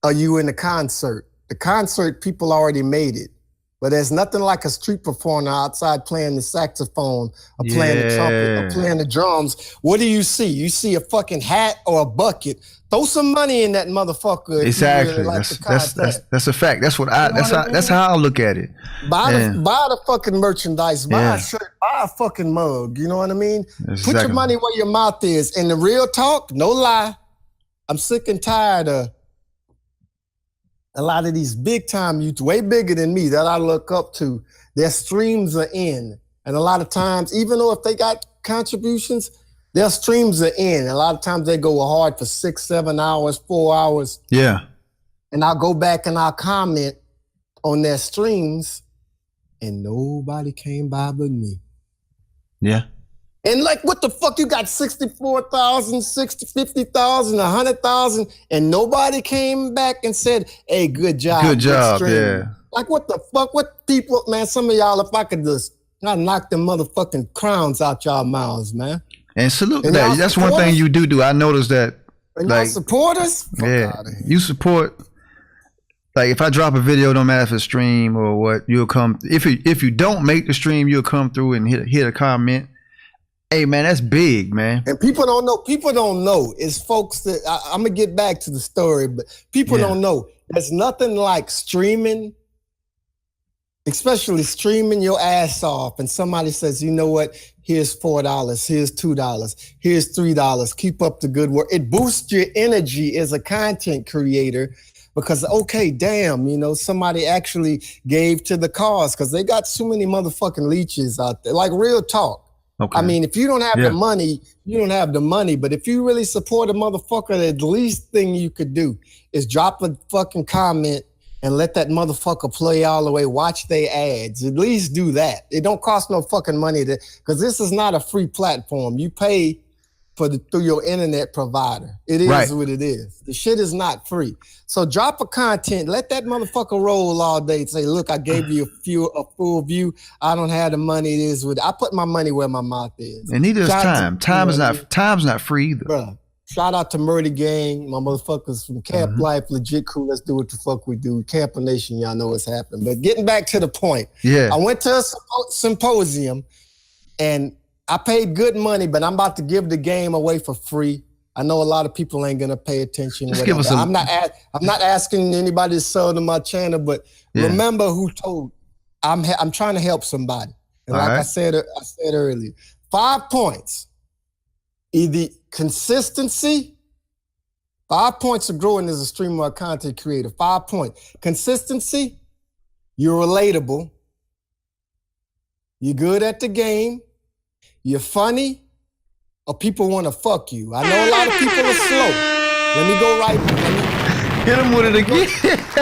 or you in a concert. The concert, people already made it. But there's nothing like a street performer outside playing the saxophone or playing the trumpet or playing the drums. What do you see? You see a fucking hat or a bucket. Throw some money in that motherfucker. Exactly. Really like that's a fact. That's what that's how I look at it. Buy the fucking merchandise. Buy a shirt. Buy a fucking mug. You know what I mean? Put your money where your mouth is. And the real talk, no lie, I'm sick and tired of a lot of these big time YouTubers, way bigger than me, that I look up to. Their streams are in. And a lot of times, even though if they got contributions, their streams are in. A lot of times they go hard for 6, 7 hours, 4 hours. Yeah. And I'll go back and I'll comment on their streams, and nobody came by but me. Yeah. And like, what the fuck? You got 64,000, 50,000, 100,000, and nobody came back and said, hey, good job. Good job, yeah. Like, what the fuck? What people, man, some of y'all, if I could just, I'd knock them motherfucking crowns out y'all mouths, man. And salute that. That's one thing you do. I noticed that. And y'all support us? Yeah. You support. Like, if I drop a video, no matter if it's stream or what, you'll come. If you don't make the stream, you'll come through and hit a comment. Hey, man, that's big, man. And people don't know. People don't know. It's folks that I'm gonna get back to the story, but people don't know. There's nothing like streaming, especially streaming your ass off, and somebody says, you know what? Here's $4. Here's $2. Here's $3. Keep up the good work. It boosts your energy as a content creator because, okay, damn, you know, somebody actually gave to the cause because they got too many motherfucking leeches out there. Like, real talk. Okay. I mean, if you don't have the money, you don't have the money. But if you really support a motherfucker, the least thing you could do is drop a fucking comment and let that motherfucker play all the way. Watch their ads. At least do that. It don't cost no fucking money because this is not a free platform. You pay through your internet provider. It is what it is. The shit is not free. So drop a content, let that motherfucker roll all day and say, look, I gave you a full view. I don't have the money. It is what I put my money where my mouth is. And neither is time. Time's not free either. Bruh, shout out to Murder Gang, my motherfuckers from Camp Life, legit crew. Let's do what the fuck we do. Camper Nation, y'all know what's happening. But getting back to the point, I went to a symposium and I paid good money, but I'm about to give the game away for free. I know a lot of people ain't gonna pay attention. Give us I'm not asking anybody to sell to my channel, but remember who told. I'm trying to help somebody. And I said earlier, 5 points. Either consistency. 5 points of growing as a streamer or content creator. 5 points. Consistency. You're relatable. You're good at the game. You're funny, or people want to fuck you. I know a lot of people are slow. Let me go right. Hit him with it again.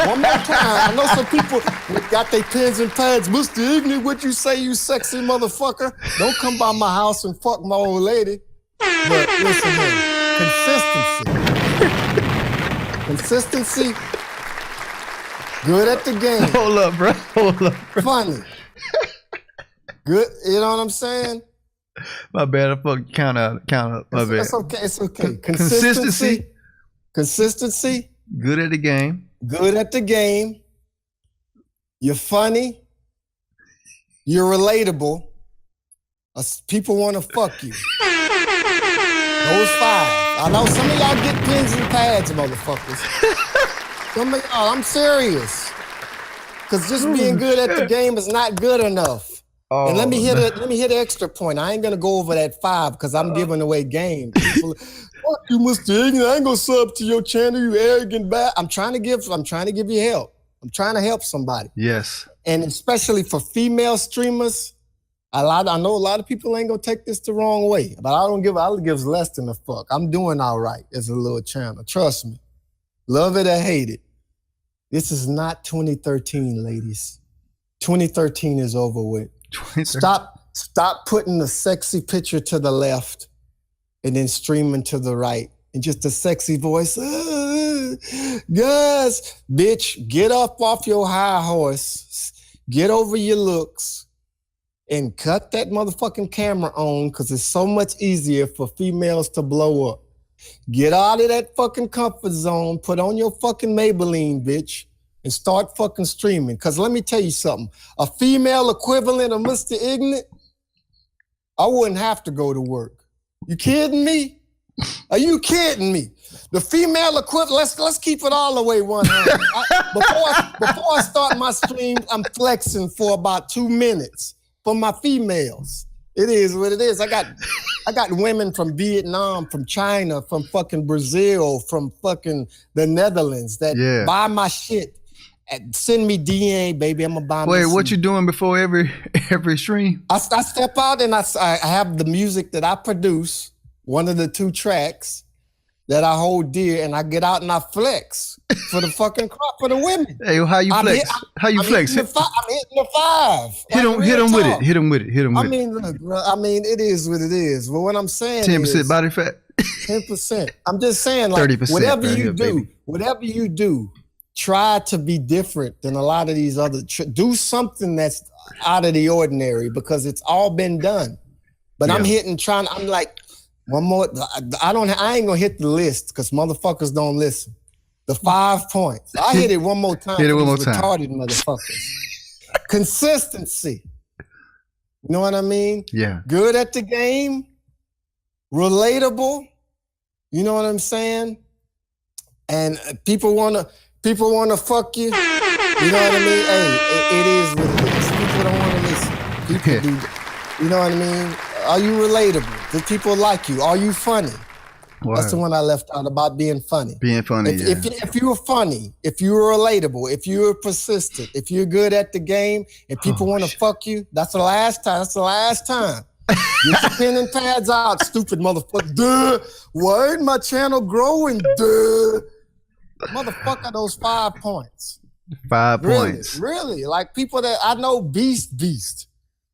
One more time. I know some people got their pens and pads. Mr. Ignut, what you say, you sexy motherfucker? Don't come by my house and fuck my old lady. But listen, man, consistency. Good at the game. Hold up, bro. Funny. Good, you know what I'm saying? My bad. I fucking count out. My bad. It's okay. Consistency. Good at the game. You're funny. You're relatable. People want to fuck you. Those 5. I know some of y'all get pens and pads, motherfuckers. Some of y'all, I'm serious. Because just being good at the game is not good enough. And let me hit an extra point. I ain't gonna go over that 5 because I'm giving away game. People, fuck you, Mr. Ignut. I ain't gonna sub to your channel, you arrogant bat. I'm trying to give you help. I'm trying to help somebody. Yes. And especially for female streamers, I know a lot of people ain't gonna take this the wrong way, but I give less than a fuck. I'm doing all right as a little channel. Trust me. Love it or hate it. This is not 2013, ladies. 2013 is over with. Stop putting the sexy picture to the left and then streaming to the right and just a sexy voice. Guys, bitch, get up off your high horse, get over your looks, and cut that motherfucking camera on because it's so much easier for females to blow up. Get out of that fucking comfort zone, put on your fucking Maybelline, bitch, and start fucking streaming. Because let me tell you something. A female equivalent of Mr. Ignut, I wouldn't have to go to work. You kidding me? Are you kidding me? The female equivalent, let's keep it all the way 100. Before I start my stream, I'm flexing for about 2 minutes for my females. It is what it is. I got women from Vietnam, from China, from fucking Brazil, from fucking the Netherlands that buy my shit. Send me DNA, baby. I'm gonna buy. Wait, what you doing before every stream? I step out and I have the music that I produce, one of the 2 tracks that I hold dear, and I get out and I flex for the fucking crop for the women. Hey, how you flex? How you flex? I'm hitting the 5. Hit him with it. Hit him with it. I mean, look, bro, it is what it is. But what I'm saying 10% body fat. 10%. I'm just saying, like, 30%, whatever you do, try to be different than a lot of these other. Do something that's out of the ordinary because it's all been done. But I'm like, one more. I ain't gonna hit the list because motherfuckers don't listen. The 5 points. I hit it one more time. Hit it one more time. Retarded motherfuckers. Consistency. You know what I mean? Yeah. Good at the game. Relatable. You know what I'm saying? And people wanna fuck you. You know what I mean? Hey, it is what it is. People don't wanna listen. People do. You know what I mean? Are you relatable? Do people like you? Are you funny? That's the one I left out about being funny. Being funny, if you were funny, if you were relatable, if you were persistent, if you're good at the game, and people want to fuck you, that's the last time. That's the last time. Get your pen and pads out, stupid motherfucker. Duh. Why ain't my channel growing? Duh. Motherfucker, those 5 points. 5 points. Really. Like people that I know, beast.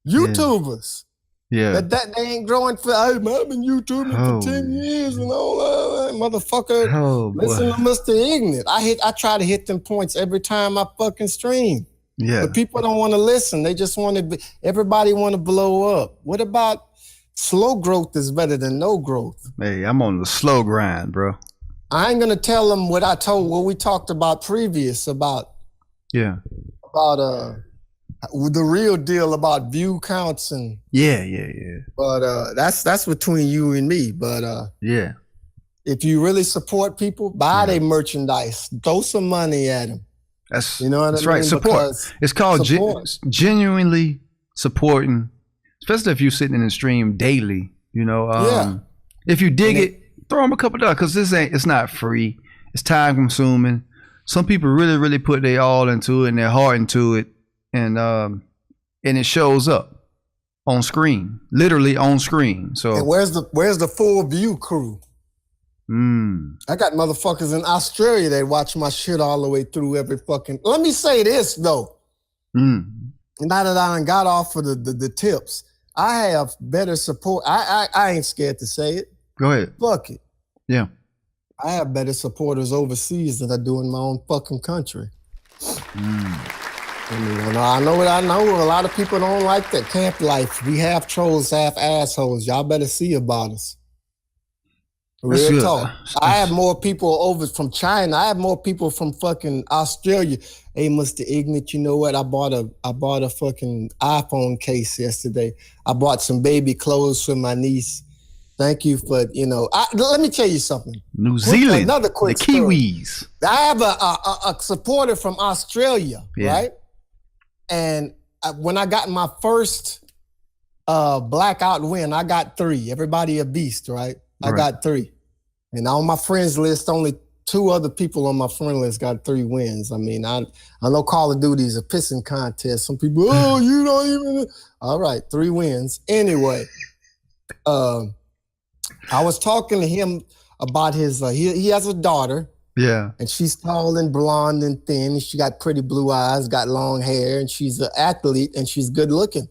YouTubers. Yeah. That they ain't growing for, I've been YouTubing for 10 years and all that. Motherfucker, listen to Mr. Ignut. I try to hit them points every time I fucking stream. Yeah. But people don't want to listen. They just want to, everybody want to blow up. What about slow growth is better than no growth? Hey, I'm on the slow grind, bro. I ain't going to tell them what we talked about previous about. Yeah. About the real deal about view counts and. Yeah. But that's between you and me. But yeah. If you really support people, buy their merchandise. Throw some money at them. That's, you know what that's I mean? Right. Support. It's called genuinely supporting, especially if you're sitting in the stream daily. You know, if you dig it, throw them a couple dollars because it's not free. It's time consuming. Some people really put their all into it and their heart into it, and it shows up on screen, literally on screen. So and where's the full view crew? I got motherfuckers in Australia that watch my shit all the way through every fucking. Let me say this though. Now that I done got off of the tips, I have better support. I ain't scared to say it. Go ahead. Fuck it. Yeah. I have better supporters overseas than I do in my own fucking country. I know. A lot of people don't like that camp life. We half trolls, half assholes. Y'all better see about us. Real talk. I have more people over from China. I have more people from fucking Australia. Hey, Mr. Ignut, you know what? I bought a fucking iPhone case yesterday. I bought some baby clothes for my niece. Thank you for, let me tell you something. New Zealand, another quick the Kiwis. Story. I have a supporter from Australia, right? And when I got my first blackout win, I got 3. Everybody a beast, right? I got 3. And on my friends list, only 2 other people on my friend list got 3 wins. I mean, I know Call of Duty is a pissing contest. Some people, you don't even. All right, 3 wins. Anyway, I was talking to him about his, he has a daughter. Yeah. And she's tall and blonde and thin. She got pretty blue eyes, got long hair, and she's an athlete and she's good looking.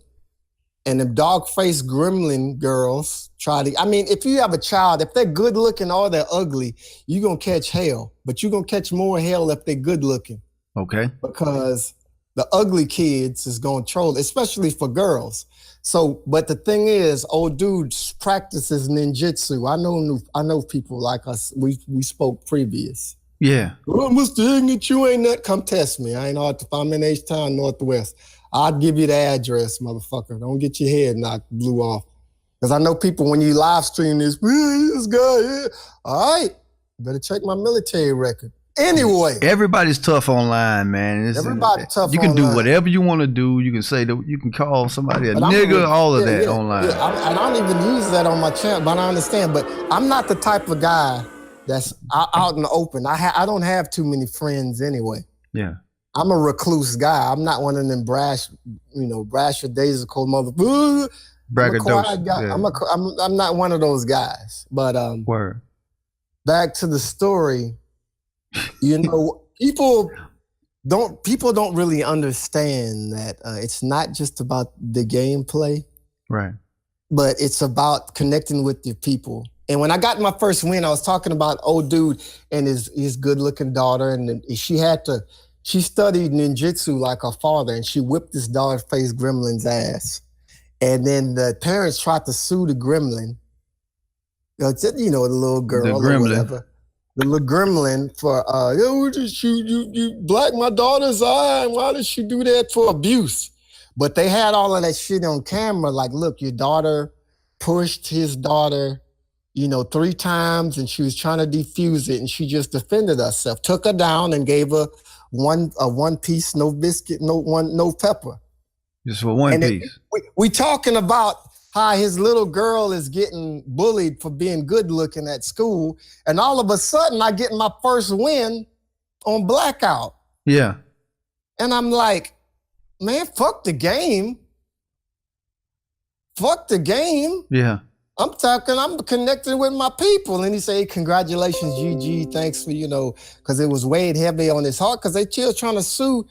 And the dog-faced gremlin girls if you have a child, if they're good looking or they're ugly, you're going to catch hell. But you're going to catch more hell if they're good looking. Okay. Because the ugly kids is going to troll, especially for girls. So, but the thing is, old dude practices ninjutsu. I know people like us. We spoke previous. Yeah. Well, Mr. Ignut, you ain't that. Come test me. I ain't hard. If I'm in H-Town, Northwest, I'll give you the address, motherfucker. Don't get your head knocked blue off. Because I know people, when you live stream this guy, all right, better check my military record. Anyway. Everybody's tough online, man. Everybody's tough online. You can do whatever you want to do. You can say that you can call somebody a nigga, all of that online. Yeah. I don't even use that on my channel, but I understand. But I'm not the type of guy that's out in the open. I don't have too many friends anyway. Yeah. I'm a recluse guy. I'm not one of them brashadaisical motherfuckers. Braggadocious. Yeah. I'm not one of those guys. But word. Back to the story. People don't really understand that it's not just about the gameplay, right? But it's about connecting with your people. And when I got my first win, I was talking about old dude and his good-looking daughter, and she studied ninjutsu like her father, and she whipped this dog-faced gremlin's ass. And then the parents tried to sue the gremlin, the little girl or whatever. The little gremlin for, you blacked my daughter's eye. Why did she do that for abuse? But they had all of that shit on camera. Like, look, your daughter pushed his daughter, 3 times, and she was trying to defuse it, and she just defended herself. Took her down and gave her one piece, no biscuit, no pepper. Just for one piece. We talking about how his little girl is getting bullied for being good looking at school. And all of a sudden I get my first win on Blackout. Yeah. And I'm like, man, fuck the game. Fuck the game. Yeah. I'm connecting with my people. And he say, congratulations, GG. Thanks for, because it was weighed heavy on his heart because they still trying to sue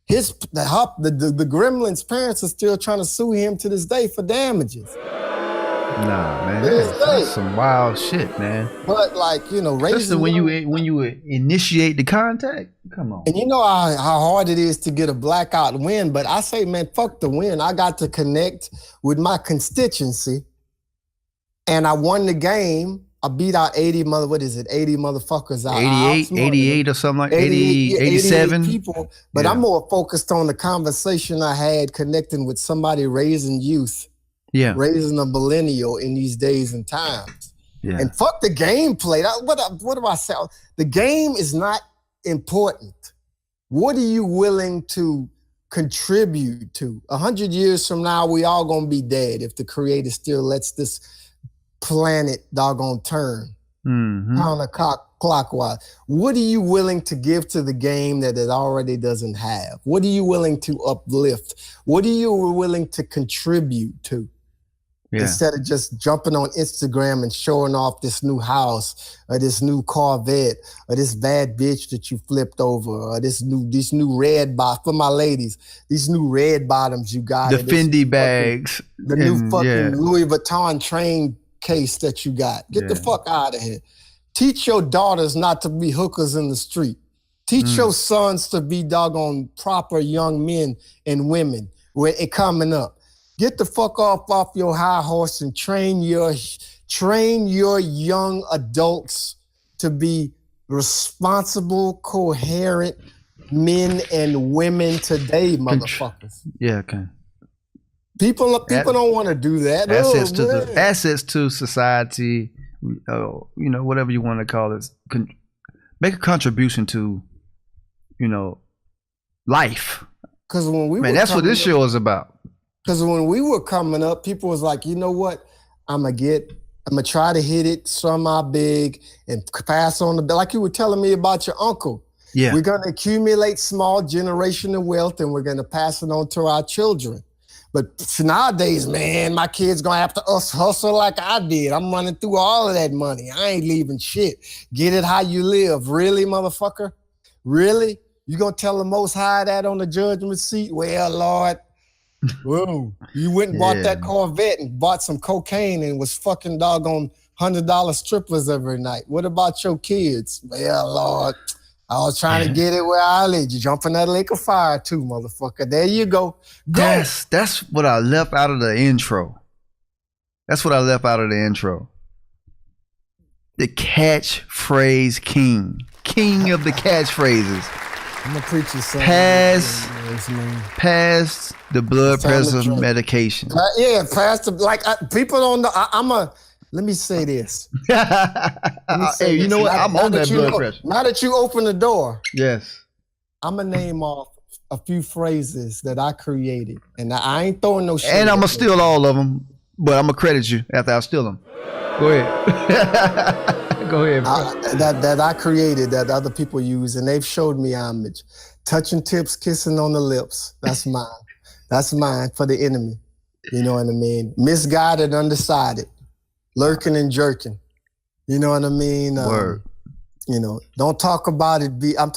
the Gremlins' parents are still trying to sue him to this day for damages. Nah, man, that's some wild shit, man. But especially when you initiate the contact, come on. And you know how hard it is to get a Blackout win. But I say, man, fuck the win. I got to connect with my constituency, and I won the game. I beat out 80 motherfuckers. 88 or something like 80, 87 people. But I'm more focused on the conversation I had connecting with somebody raising youth. Yeah. Raising a millennial in these days and times. Yeah. And fuck the gameplay. What do I say? The game is not important. What are you willing to contribute to? 100 years from now, we all gonna be dead if the creator still lets this planet doggone turn counterclockwise. What are you willing to give to the game that it already doesn't have? What are you willing to uplift? What are you willing to contribute to? Yeah. Instead of just jumping on Instagram and showing off this new house or this new Corvette or this bad bitch that you flipped over or these new red bottoms for my ladies, these new red bottoms you got. The Fendi bags. The new fucking Louis Vuitton train case that you got. Get the fuck out of here. Teach your daughters not to be hookers in the street. Teach your sons to be doggone proper young men and women when it coming up. Get the fuck off your high horse and train your young adults to be responsible, coherent men and women today, motherfuckers. Yeah, okay. People don't want to do that. Assets to society, whatever you want to call it. Make a contribution to, life. Because when that's what this show is about. Because when we were coming up, people was like, you know what? I'm gonna try to hit it somehow big and pass on like you were telling me about your uncle. Yeah. We're gonna accumulate small generational wealth and we're gonna pass it on to our children. But nowadays, man, my kid's gonna have to hustle like I did. I'm running through all of that money. I ain't leaving shit. Get it how you live. Really, motherfucker? Really? You gonna tell the Most High that on the judgment seat? Well, Lord, whoa, you went and bought that Corvette and bought some cocaine and was fucking doggone $100 strippers every night. What about your kids? Well, Lord, I was trying to get it where I live. You jump in that lake of fire too, motherfucker. There you go. That's what I left out of the intro. The catchphrase king of the catchphrases. I'm gonna preach you something. Pass the blood pressure medication. Pass the people don't know. Let me say this. Hey, you know what? I'm on that blood pressure. Now that you open the door, yes, I'm gonna name off a few phrases that I created, and I ain't throwing no shit. And I'm gonna steal all of them, but I'm gonna credit you after I steal them. Go ahead. Go ahead. That I created that other people use, and they've showed me homage. Touching tips, kissing on the lips. That's mine. That's mine for the enemy. You know what I mean? Misguided, undecided. Lurking and jerking. You know what I mean? Word. Don't talk about it. Don't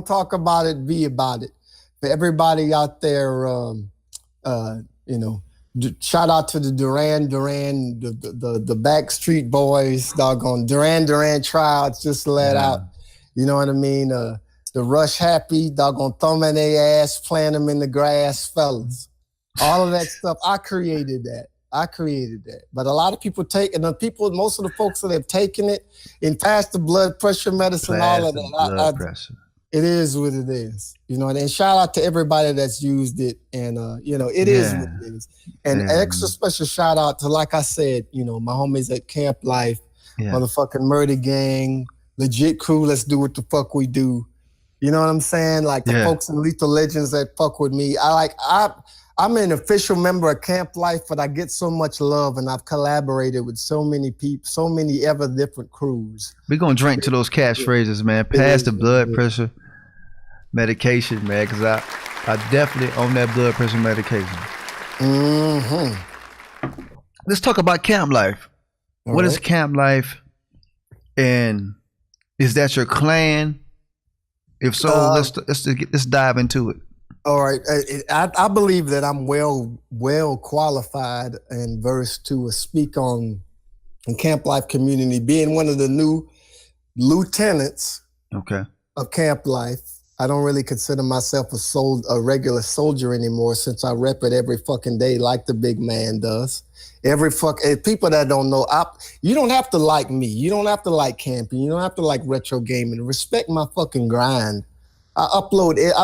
talk about it. Be about it. For everybody out there, shout out to the Duran, the Backstreet Boys, doggone Duran trials just let out. You know what I mean? The Rush Happy, doggone thumb in their ass, playing them in the grass, fellas. All of that stuff, I created that. But a lot of people most of the folks that have taken it and passed the blood pressure medicine, all of that. It is what it is, and shout out to everybody that's used it. And, it is what it is. And an extra special shout out to, like I said, my homies at Camp Life, motherfucking Murder Gang, legit crew, let's do what the fuck we do. You know what I'm saying? Like the folks in Lethal Legends that fuck with me. I'm an official member of Camp Life, but I get so much love, and I've collaborated with so many people, so many ever different crews. We're gonna drink to those catchphrases, man. Pass the blood pressure medication, man, because I definitely on that blood pressure medication. Let's talk about camp life. What is camp life, and is that your clan? If so, let's dive into it. All right, I believe that I'm well qualified and versed to speak on camp life community, being one of the new lieutenants of camp life. I don't really consider myself a regular soldier anymore, since I rep it every fucking day like the big man does. People that don't know, you don't have to like me. You don't have to like camping. You don't have to like retro gaming. Respect my fucking grind. I've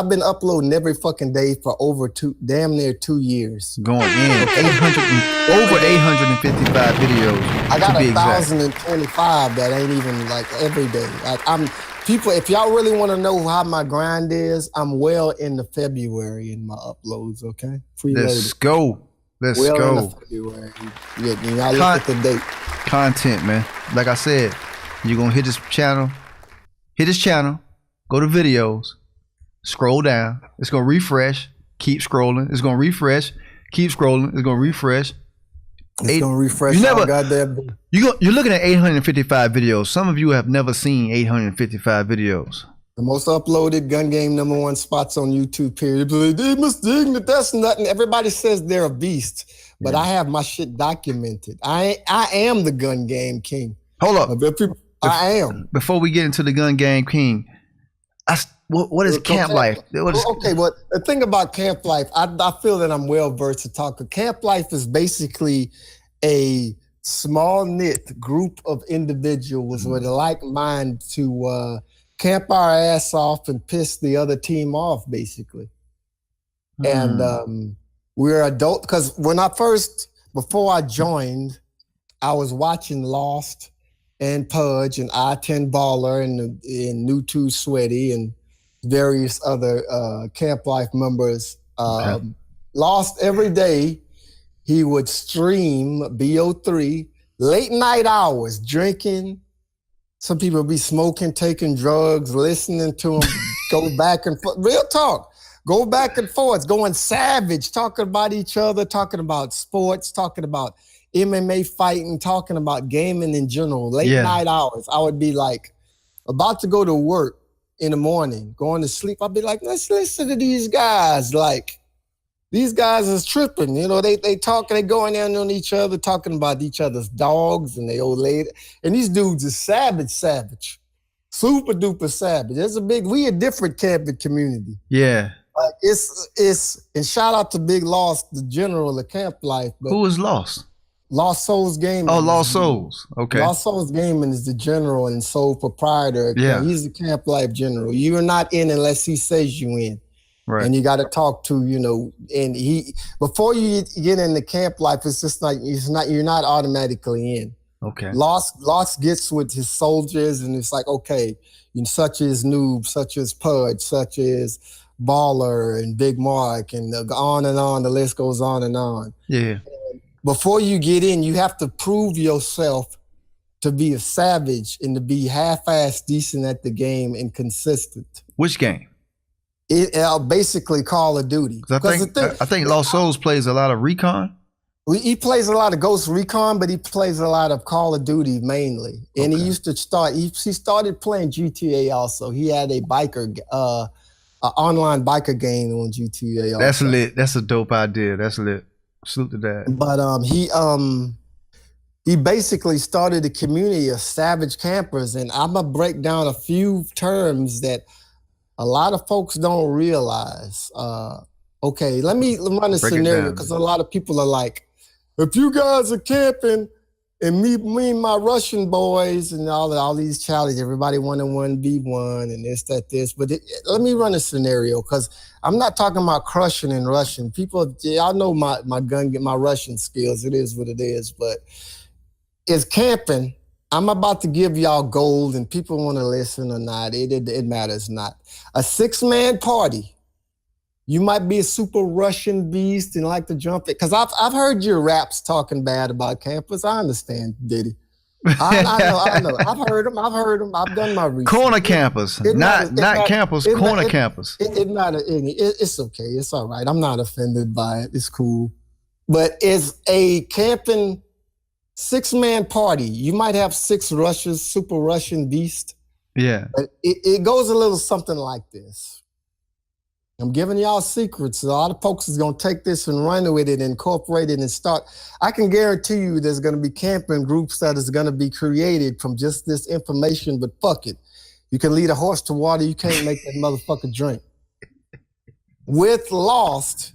been uploading every fucking day for damn near 2 years. Going in over 855 videos. I got 1,025 that ain't even like every day. People, if y'all really want to know how my grind is, I'm well into February in my uploads. Okay, Let's go. Let's go. Into February. Y'all look at the date. Content, man. Like I said, you're gonna hit this channel. Go to videos. Scroll down. It's gonna refresh. Keep scrolling. It's gonna refresh. Keep scrolling. It's gonna refresh. It's gonna refresh. You're looking at 855 videos. Some of you have never seen 855 videos. The most uploaded gun game #1 spots on YouTube. Period. Hey, Mr. Ignut, that's nothing. Everybody says they're a beast, but I have my shit documented. I am the gun game king. Hold up. I am. Before we get into the gun game king, what is camp life? Okay, well, the thing about camp life, I feel that I'm well versed to talk. Camp life is basically a small knit group of individuals with a like mind to camp our ass off and piss the other team off, basically. And we're adult, because before I joined, I was watching Lost and Pudge and I-10 Baller and New 2 Sweaty and various other camp life members. Lost every day. He would stream BO3, late night hours, drinking. Some people would be smoking, taking drugs, listening to him, go back and forth. Real talk. Go back and forth, going savage, talking about each other, talking about sports, talking about MMA fighting, talking about gaming in general, late night hours. I would be like about to go to work in the morning, going to sleep. I'd be like, let's listen to these guys. Like, these guys is tripping. You know, they talking, they going in on each other, talking about each other's dogs and they old lady. And these dudes is savage, super duper savage. We a different camping community. Yeah. And shout out to Big Lost, the general of camp life. But who is Lost? Lost Souls Gaming. Oh, Lost Souls. Okay. Lost Souls Gaming is the general and sole proprietor. Yeah. He's the camp life general. You're not in unless he says you in. Right. And you got to talk to, and before you get into camp life, it's just like, you're not automatically in. Okay. Lost gets with his soldiers and it's like, okay, such as Noob, such as Pudge, such as Baller and Big Mark and on and on, the list goes on and on. Yeah. Before you get in, you have to prove yourself to be a savage and to be half-assed decent at the game and consistent. Which game? Basically Call of Duty. I think Lost Souls plays a lot of Recon. He plays a lot of Ghost Recon, but he plays a lot of Call of Duty mainly. And he used to he started playing GTA also. He had a online biker game on GTA also. That's lit. That's a dope idea. That's lit. Salute to that. But he basically started a community of savage campers, and I'm gonna break down a few terms that a lot of folks don't realize. Okay, let me run a scenario, because a lot of people are like, if you guys are camping and me and my Russian boys and all these challenges, everybody 1-on-1v1 and this. But let me run a scenario, because I'm not talking about crushing and rushing. People, y'all know my Russian skills. It is what it is. But it's camping. I'm about to give y'all gold, and people want to listen or not. It matters not. A 6-man party You might be a super Russian beast and like to jump it. Because I've heard your raps talking bad about campus. I understand, Diddy. I know. I've heard them. I've done my research. Corner campus, not campus, corner campus. It's okay. It's all right. I'm not offended by it. It's cool. But it's a camping 6-man party. You might have 6 Russians, super Russian beast. Yeah. But it goes a little something like this. I'm giving y'all secrets. A lot of folks is going to take this and run with it, incorporate it, and start. I can guarantee you there's going to be camping groups that is going to be created from just this information, but fuck it. You can lead a horse to water. You can't make that motherfucker drink. With Lost,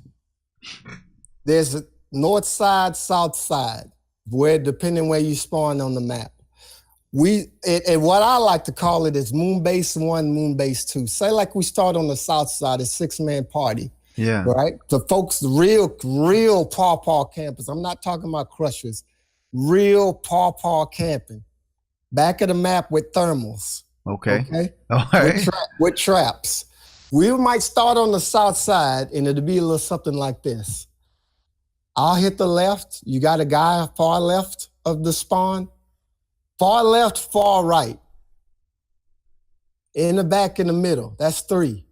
there's a north side, south side, where depending where you spawn on the map. And what I like to call it is Moon Base 1, Moon Base 2. Say like we start on the south side, a 6-man party. Yeah. Right? The folks, real paw campers. I'm not talking about crushers. Real paw camping. Back of the map with thermals. Okay. All right. With traps. We might start on the south side and it'll be a little something like this. I'll hit the left. You got a guy far left of the spawn. Far left, far right. In the back, in the middle. That's 3.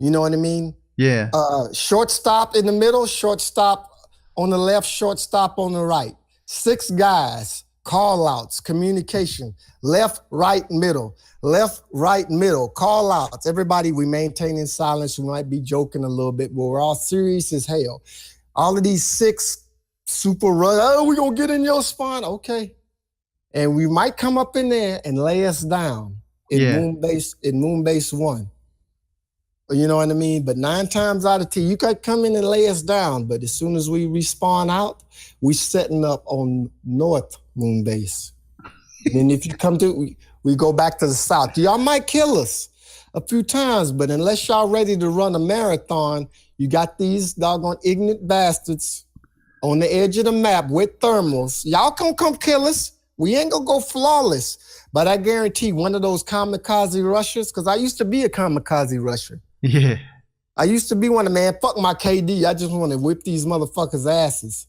You know what I mean? Yeah. Shortstop in the middle, shortstop on the left, shortstop on the right. 6 guys, call outs, communication. Left, right, middle. Left, right, middle. Call outs. Everybody, we maintaining silence. We might be joking a little bit, but we're all serious as hell. All of these 6 super run. Oh, we're going to get in your spawn. Okay. And we might come up in there and lay us down in Moon Base 1. You know what I mean? But 9 times out of 10, you could come in and lay us down. But as soon as we respawn out, we setting up on North Moon Base. And if you come to, we go back to the south. Y'all might kill us a few times, but unless y'all ready to run a marathon, you got these doggone ignorant bastards on the edge of the map with thermals. Y'all come kill us. We ain't gonna go flawless, but I guarantee one of those kamikaze rushers, because I used to be a kamikaze rusher. Yeah. I used to be one of man, fuck my KD. I just want to whip these motherfuckers' asses.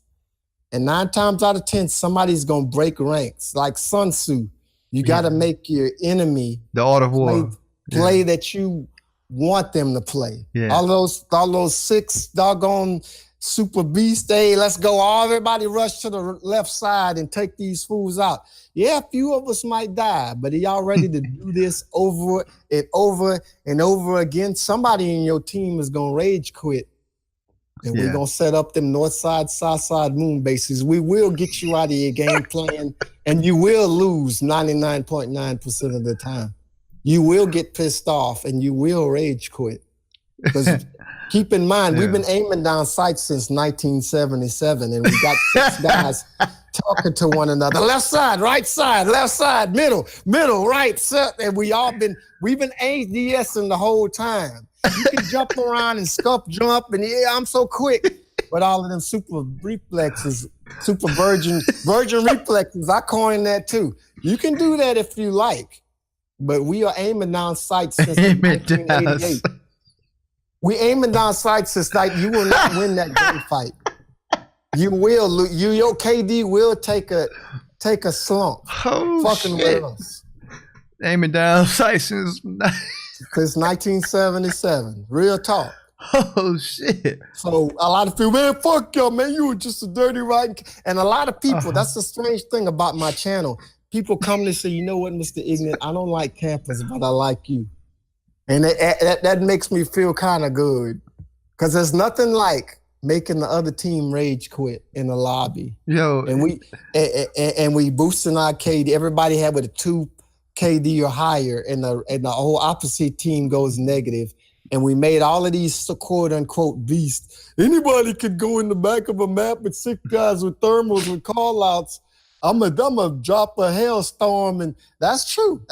And 9 times out of 10, somebody's gonna break ranks. Like Sun Tzu, you gotta make your enemy the art of war play that you want them to play. Yeah. All those 6 doggone super beast, hey, let's go. Everybody rush to the left side and take these fools out. Yeah, a few of us might die, but are y'all ready to do this over and over and over again? Somebody in your team is going to rage quit. And we're going to set up them north side, south side moon bases. We will get you out of your game plan, and you will lose 99.9% of the time. You will get pissed off, and you will rage quit. Because keep in mind, we've been aiming down sights since 1977, and we got 6 guys talking to one another. Left side, left side, middle, right, and we've been ADSing the whole time. You can jump around and scuff jump, and I'm so quick. But all of them super reflexes, super virgin reflexes, I coined that too. You can do that if you like, but we are aiming down sights since 1988. We aiming down sights since you will not win that gunfight. You will lose. Your KD will take a slump. Oh, fucking shit. with us. Aiming down sights since 1977. Real talk. Oh shit. So a lot of people, man, fuck y'all, man. You were just a dirty right. And a lot of people, that's the strange thing about my channel. People come to say, you know what, Mr. Ignut, I don't like campers, but I like you. And that makes me feel kind of good. Because there's nothing like making the other team rage quit in the lobby. Yo. And we boosting our KD. Everybody had with a 2 KD or higher, and the whole opposite team goes negative. And we made all of these quote unquote beasts. Anybody could go in the back of a map with 6 guys with thermals with call outs. I'm a drop a hailstorm, and that's true.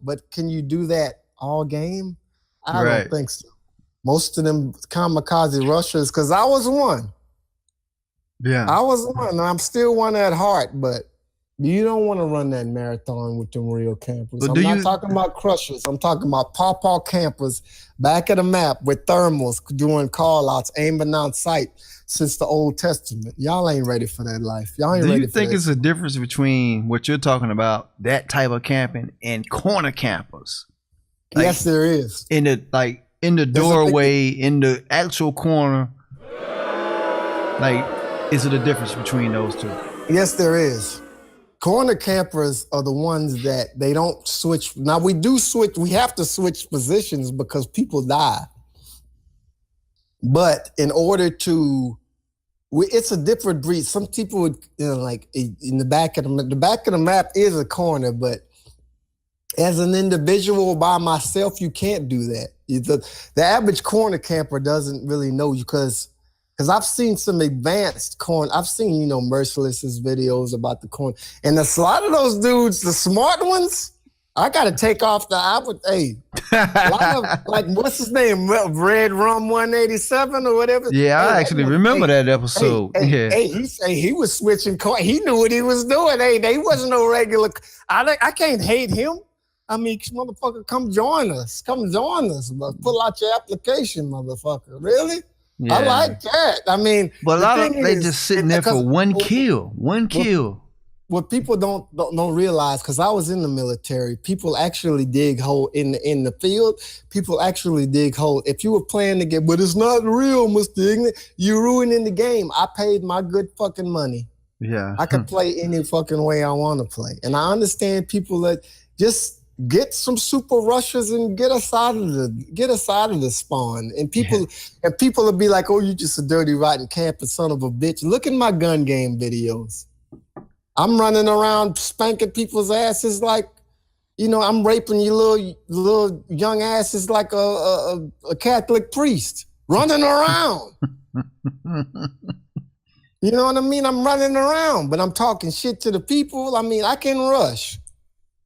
But can you do that all game? I don't think so. Most of them kamikaze rushers, because I was one. Yeah. I was one. I'm still one at heart, but You don't want to run that marathon with them real campers. But I'm not talking about crushers. I'm talking about pawpaw campers back of the map with thermals doing call-outs, aiming on sight since the Old Testament. Y'all ain't ready for that life. Y'all ain't ready for that. Do you think it's a difference between what you're talking about, that type of camping, and corner campers? Like, yes, there is. In the doorway, in the actual corner. Like, is it a difference between those two? Yes, there is. Corner campers are the ones that they don't switch. Now we do switch. We have to switch positions because people die. But in order to, it's a different breed. Some people would, like in the back of the map is a corner, but as an individual by myself, you can't do that. The average corner camper doesn't really know you because I've seen some advanced corn. I've seen, Merciless's videos about the corn. And a lot of those dudes, the smart ones, I got to take off a lot of, like, what's his name? Red Rum 187 or whatever. Yeah, I actually remember that episode. He was switching corn. He knew what he was doing. They wasn't no regular. I can't hate him. I mean, motherfucker, come join us. Come join us. Pull out your application, motherfucker. Really? Yeah. I like that. I mean, but a lot of they just sitting there for one kill. What people don't realize, because I was in the military, people actually dig hole in the field. People actually dig hole. If you were playing the game, but it's not real, Mr. Ignut, you're ruining the game. I paid my good fucking money. Yeah, I can play any fucking way I want to play, and I understand people that just get some super rushers and get us out of the spawn. And people will be like, "Oh, you just a dirty, rotten camper son of a bitch." Look at my gun game videos. I'm running around spanking people's asses like, I'm raping you little young asses like a Catholic priest running around. You know what I mean? I'm running around, but I'm talking shit to the people. I mean, I can rush.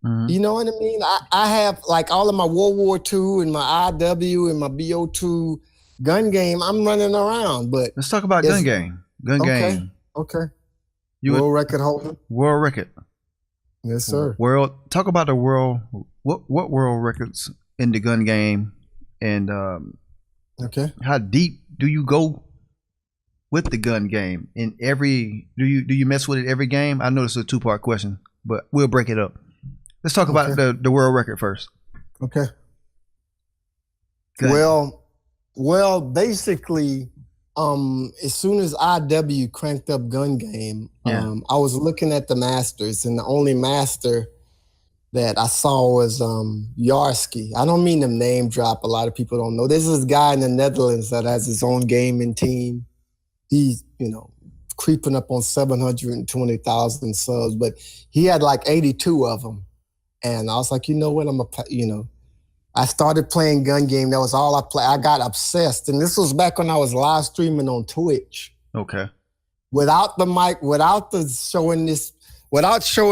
Mm-hmm. You know what I mean? I have like all of my World War II and my IW and my BO2 gun game. I'm running around, but let's talk about gun game. Game. Okay. World record holder. World record. Yes, sir. Talk about the world. What world records in the gun game, and how deep do you go with the gun game in every? Do you mess with it every game? I know it's a 2-part question, but we'll break it up. Let's talk about the world record first. Okay. Well, basically, as soon as IW cranked up gun game, I was looking at the masters, and the only master that I saw was Yarsky. I don't mean to name drop. A lot of people don't know. There's this guy in the Netherlands that has his own gaming team. He's, creeping up on 720,000 subs, but he had like 82 of them. And I was like, you know what? I started playing gun game. That was all I played. I got obsessed. And this was back when I was live streaming on Twitch. Okay. Without the mic, without showing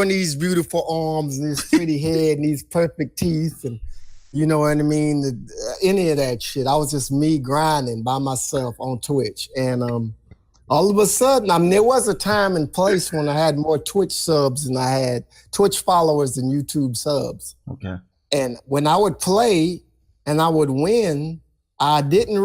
these beautiful arms and this pretty head and these perfect teeth and you know what I mean? Any of that shit. I was just me grinding by myself on Twitch. And all of a sudden, there was a time and place when I had more Twitch subs than I had Twitch followers than YouTube subs. Okay. And when I would play and I would win, I wasn't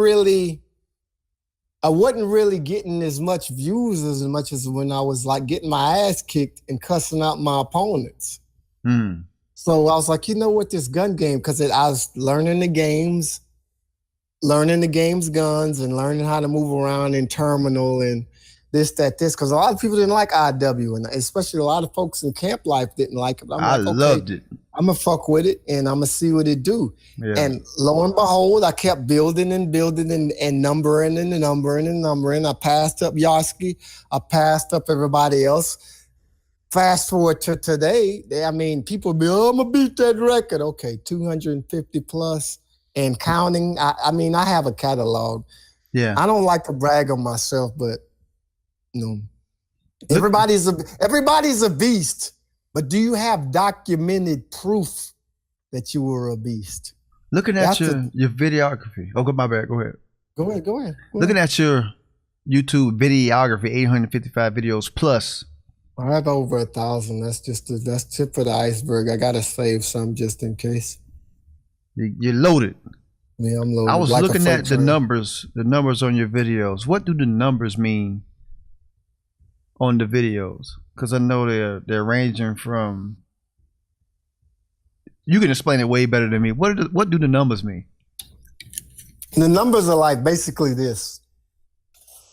really getting as much views as much as when I was like getting my ass kicked and cussing out my opponents. Mm. So I was like, you know what, this gun game, because I was learning the game's guns and learning how to move around in terminal and this, because a lot of people didn't like IW, and especially a lot of folks in camp life didn't like it. I loved it. I'm going to fuck with it, and I'm going to see what it do. Yeah. And lo and behold, I kept building and numbering and numbering. I passed up Yarsky. I passed up everybody else. Fast forward to today, people be, I'm going to beat that record. Okay, 250 plus and counting. I have a catalog. Yeah. I don't like to brag on myself, but everybody's a beast. But do you have documented proof that you were a beast? Looking at your videography. Oh, my bad. Go ahead. Go ahead. Looking at your YouTube videography, 855 videos plus. I have over 1,000. That's tip of the iceberg. I gotta save some just in case. You're loaded. Yeah, I'm loaded. I was like looking at the train. numbers on your videos. What do the numbers mean on the videos? Because I know they're ranging from. You can explain it way better than me. What do the numbers mean? The numbers are like basically this.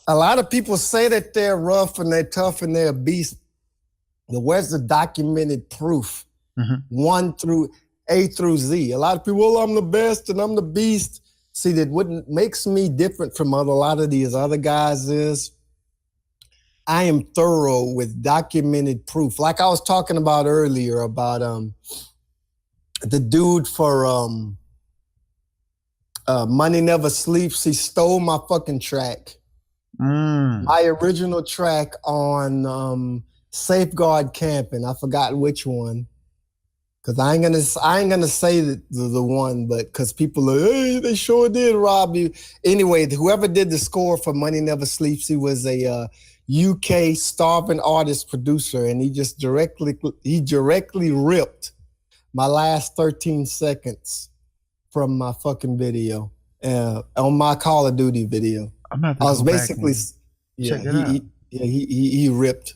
A lot of people say that they're rough and they're tough and they're a beast. But where's the documented proof? A through Z. A lot of people, well, I'm the best and I'm the beast. See, that what makes me different from a lot of these other guys is I am thorough with documented proof. Like I was talking about earlier about the dude for Money Never Sleeps. He stole my fucking track. My original track on Safeguard Camping. I forgot which one. Cause I ain't gonna say the one, but cause people are, hey, they sure did rob you. Anyway, whoever did the score for Money Never Sleeps, he was a UK starving artist producer, and he directly ripped my last 13 seconds from my fucking video on my Call of Duty video. I was basically, he ripped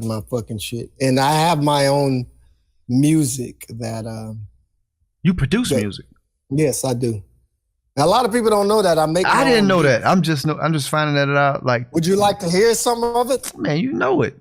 my fucking shit, and I have my own music that you produce music. Yes, I do. Now, a lot of people don't know that I make. I didn't know that. I'm just finding that out. Like, would you like to hear some of it? Man, you know it.